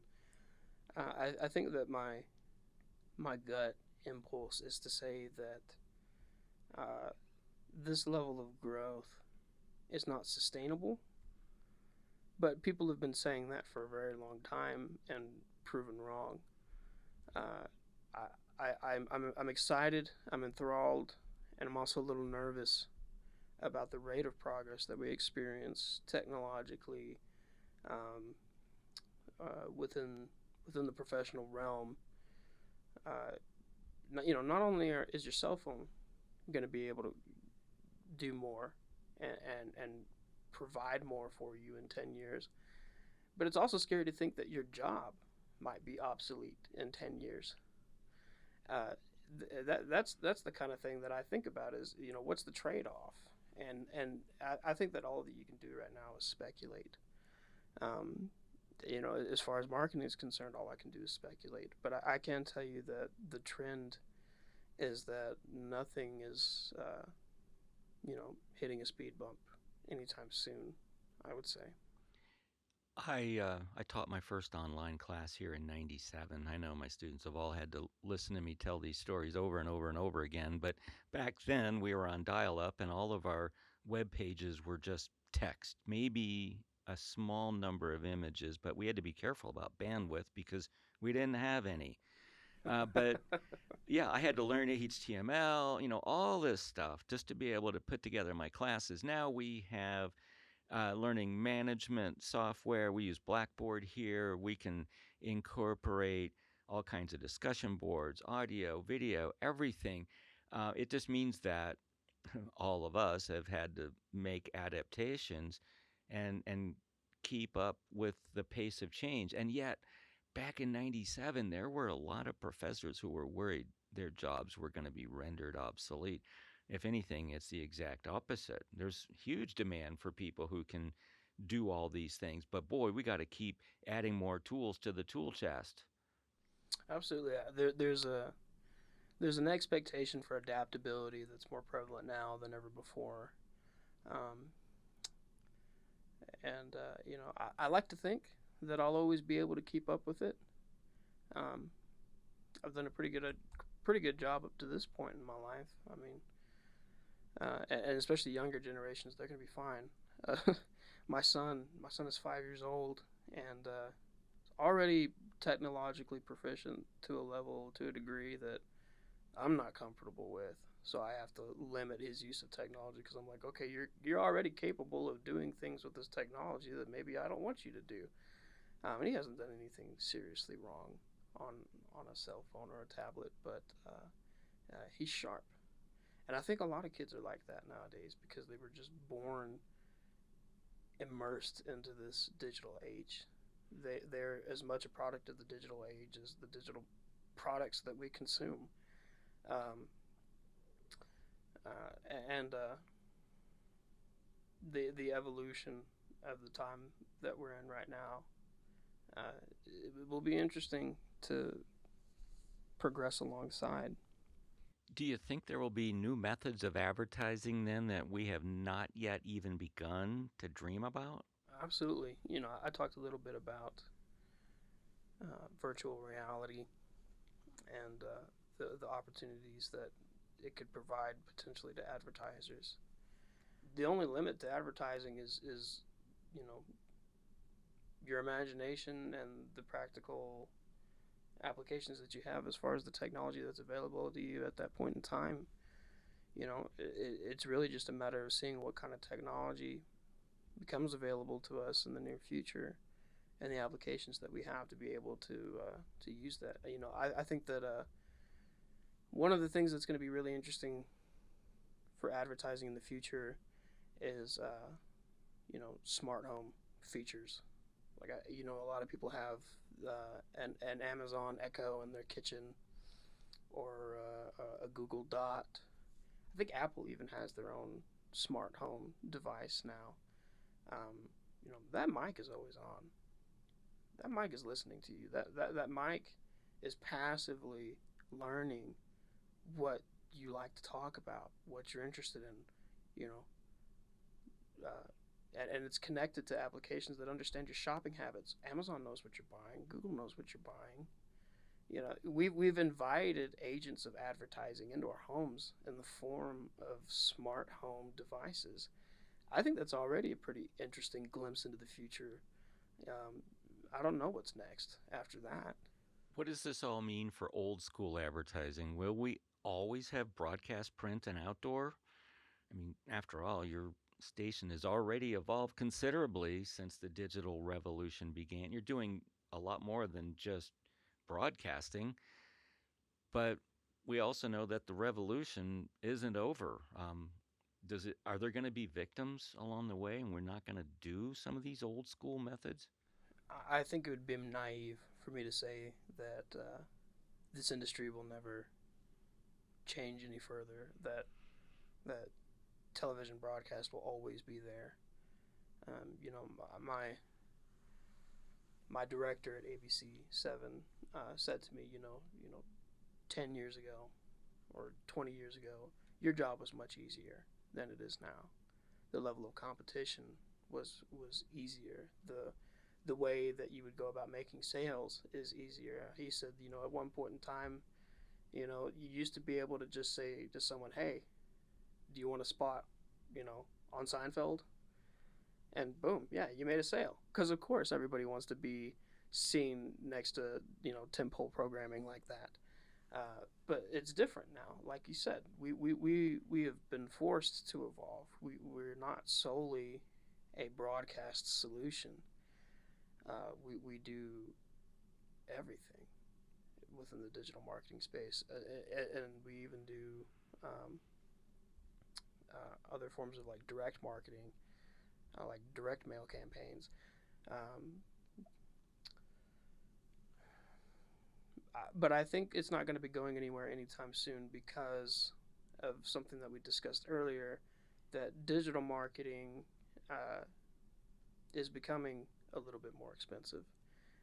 I think that my gut impulse is to say that this level of growth is not sustainable, but people have been saying that for a very long time and proven wrong. Uh, I'm excited, I'm enthralled, and I'm also a little nervous about the rate of progress that we experience technologically um, within the professional realm. Not only is your cell phone going to be able to do more and provide more for you in 10 years, but it's also scary to think that your job might be obsolete in 10 years. Uh, that's the kind of thing that I think about is, what's the trade-off? And I think that all that you can do right now is speculate. Um, as far as marketing is concerned, all I can do is speculate. But I can tell you that the trend is that nothing is, hitting a speed bump anytime soon, I would say. I taught my first online class here in '97. I know my students have all had to listen to me tell these stories over and over and over again, but back then we were on dial-up and all of our web pages were just text, maybe a small number of images, but we had to be careful about bandwidth because we didn't have any. But yeah, I had to learn HTML, all this stuff just to be able to put together my classes. Now we have learning management software. We use Blackboard here. We can incorporate all kinds of discussion boards, audio, video, everything. It just means that all of us have had to make adaptations and keep up with the pace of change. And yet, back in '97, there were a lot of professors who were worried their jobs were going to be rendered obsolete. If anything, it's the exact opposite. There's huge demand for people who can do all these things. But boy, we got to keep adding more tools to the tool chest. Absolutely. There's an expectation for adaptability that's more prevalent now than ever before. Um, I like to think that I'll always be able to keep up with it. Um, I've done a pretty good job up to this point in my life. I mean, and especially younger generations, they're going to be fine. Uh, my son is 5 years old and already technologically proficient to a degree that I'm not comfortable with. So I have to limit his use of technology because I'm like, okay, you're already capable of doing things with this technology that maybe I don't want you to do. And he hasn't done anything seriously wrong on a cell phone or a tablet, but he's sharp. And I think a lot of kids are like that nowadays because they were just born immersed into this digital age. They're as much a product of the digital age as the digital products that we consume. Um, and the evolution of the time that we're in right now, it will be interesting to progress alongside. Do you think there will be new methods of advertising then that we have not yet even begun to dream about? Absolutely. I talked a little bit about virtual reality and the opportunities that it could provide potentially to advertisers. The only limit to advertising is you know your imagination and the practical applications that you have, as far as the technology that's available to you at that point in time. It's really just a matter of seeing what kind of technology becomes available to us in the near future, and the applications that we have to be able to use that. I think that one of the things that's going to be really interesting for advertising in the future is smart home features. Like a lot of people have an Amazon Echo in their kitchen, or a Google Dot. I think Apple even has their own smart home device now. That mic is always on. That mic is listening to you. That mic is passively learning what you like to talk about, what you're interested in, and it's connected to applications that understand your shopping habits. Amazon knows what you're buying. Google knows what you're buying. We've invited agents of advertising into our homes in the form of smart home devices. I think that's already a pretty interesting glimpse into the future. I don't know what's next after that. What does this all mean for old school advertising? Will we always have broadcast, print, and outdoor? I mean, after all, your station has already evolved considerably since the digital revolution began. You're doing a lot more than just broadcasting, but we also know that the revolution isn't over. Are there going to be victims along the way, and we're not going to do some of these old school methods? I think it would be naive for me to say that this industry will never change any further. That television broadcast will always be there. My director at ABC 7 said to me, 10 years ago or 20 years ago, your job was much easier than it is now. The level of competition was easier. The way that you would go about making sales is easier. He said, at one point in time, you used to be able to just say to someone, hey, do you want a spot, on Seinfeld? And boom, yeah, you made a sale. Because, of course, everybody wants to be seen next to, tentpole programming like that. But it's different now. Like you said, we have been forced to evolve. We're not solely a broadcast solution. We do everything within the digital marketing space, and we even do other forms of like direct marketing, like direct mail campaigns. But I think it's not going to be going anywhere anytime soon because of something that we discussed earlier, that digital marketing is becoming a little bit more expensive,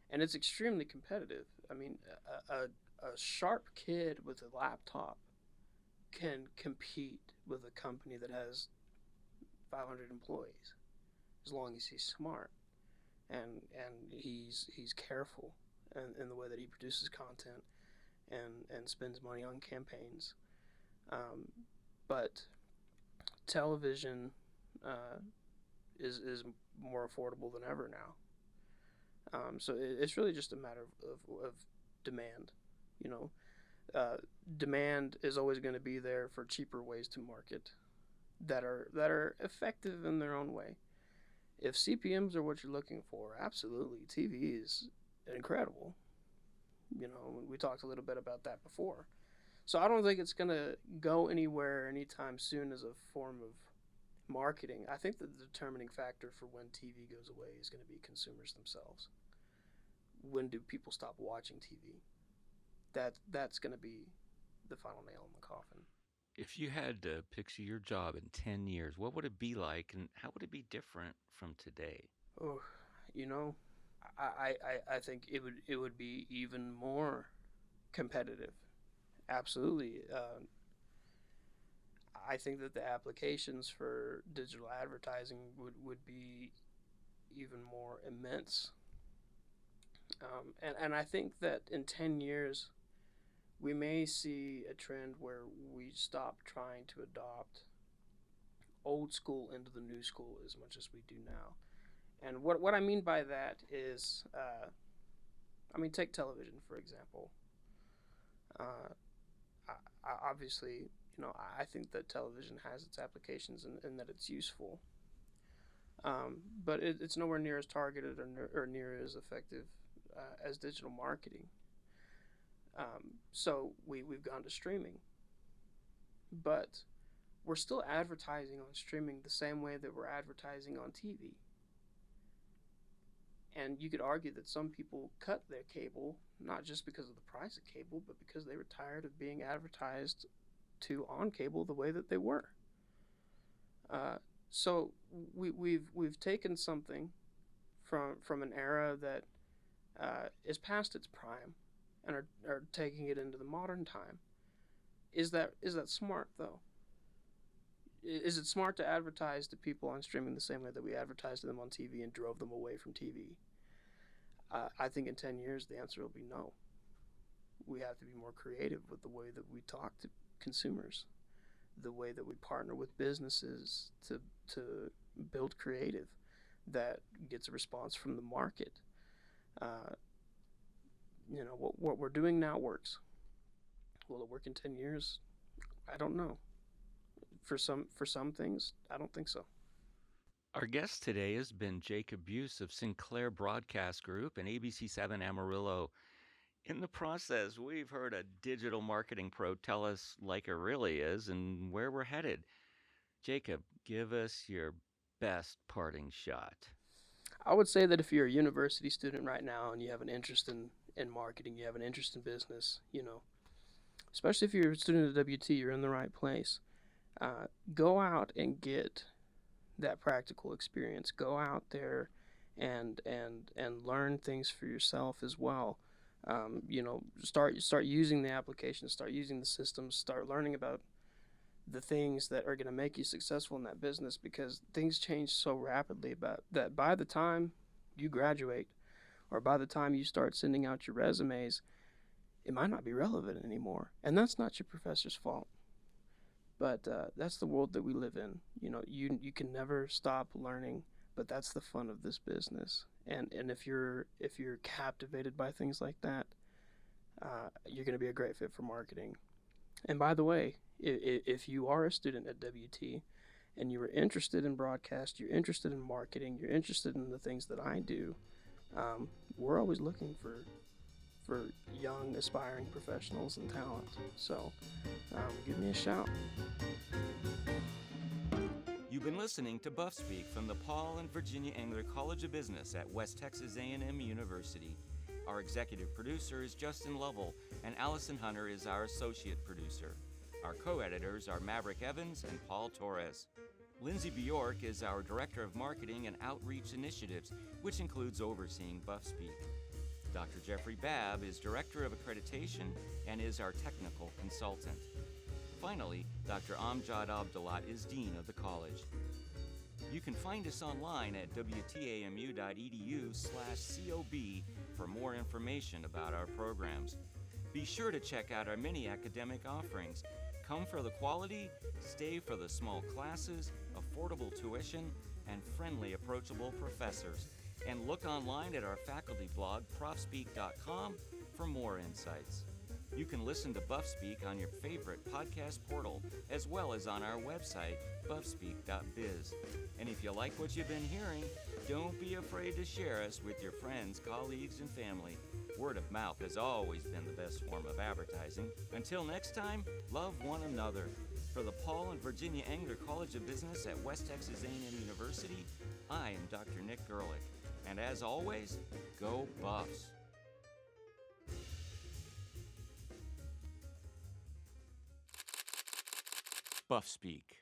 and it's extremely competitive. I mean, a sharp kid with a laptop can compete with a company that has 500 employees, as long as he's smart and he's careful in the way that he produces content and spends money on campaigns. But television is more affordable than ever now. So it's really just a matter of demand. Demand is always going to be there for cheaper ways to market that are effective in their own way. If CPMs are what you're looking for, absolutely, TV is incredible. We talked a little bit about that before. So I don't think it's going to go anywhere anytime soon as a form of marketing. I think that the determining factor for when TV goes away is going to be consumers themselves. When do people stop watching TV? That's going to be the final nail in the coffin. If you had to picture your job in 10 years, what would it be like, and how would it be different from today? Oh, I think it would be even more competitive. Absolutely. I think that the applications for digital advertising would be even more immense. And I think that in 10 years, we may see a trend where we stop trying to adopt old school into the new school as much as we do now. And what I mean by that is I mean, take television, for example. Uh, Obviously, I think that television has its applications and that it's useful. But it's nowhere near as targeted or near as effective as digital marketing. So we've gone to streaming, but we're still advertising on streaming the same way that we're advertising on TV. And you could argue that some people cut their cable, not just because of the price of cable, but because they were tired of being advertised to on cable the way that they were. So we've taken something from an era that is past its prime and are taking it into the modern time. Is that smart though? Is it smart to advertise to people on streaming the same way that we advertised to them on TV and drove them away from TV? I think in 10 years the answer will be no. We have to be more creative with the way that we talk to consumers, the way that we partner with businesses to build creative that gets a response from the market. What we're doing now works. Will it work in 10 years? I don't know. For some things, I don't think so. Our guest today has been Jacob Buse of Sinclair Broadcast Group and ABC7 Amarillo. In the process, we've heard a digital marketing pro tell us like it really is and where we're headed. Jacob, give us your best parting shot. I would say that if you're a university student right now and you have an interest in marketing, you have an interest in business, especially if you're a student at WT, you're in the right place. Go out and get that practical experience. Go out there and learn things for yourself as well. Start using the applications, start using the systems, start learning about the things that are going to make you successful in that business, because things change so rapidly that by the time you graduate or by the time you start sending out your resumes, it might not be relevant anymore. And that's not your professor's fault. But that's the world that we live in. You can never stop learning, but that's the fun of this business. And if you're captivated by things like that, you're going to be a great fit for marketing. And by the way, if you are a student at WT and you are interested in broadcast, you're interested in marketing, you're interested in the things that I do, we're always looking for young, aspiring professionals and talent. So give me a shout. You've been listening to Buff Speak from the Paul and Virginia Engler College of Business at West Texas A&M University. Our executive producer is Justin Lovell, and Allison Hunter is our associate producer. Our co-editors are Maverick Evans and Paul Torres. Lindsay Bjork is our Director of Marketing and Outreach Initiatives, which includes overseeing Buff Speak. Dr. Jeffrey Babb is Director of Accreditation and is our technical consultant. Finally, Dr. Amjad Abdalat is Dean of the college. You can find us online at wtamu.edu/cob for more information about our programs. Be sure to check out our many academic offerings. Come for the quality, stay for the small classes, affordable tuition, and friendly, approachable professors. And look online at our faculty blog, profspeak.com, for more insights. You can listen to Buff Speak on your favorite podcast portal, as well as on our website, buffspeak.biz. And if you like what you've been hearing, don't be afraid to share us with your friends, colleagues, and family. Word of mouth has always been the best form of advertising. Until next time, love one another. For the Paul and Virginia Engler College of Business at West Texas A&M University, I am Dr. Nick Gerlich. And as always, go Buffs! Buff Speak.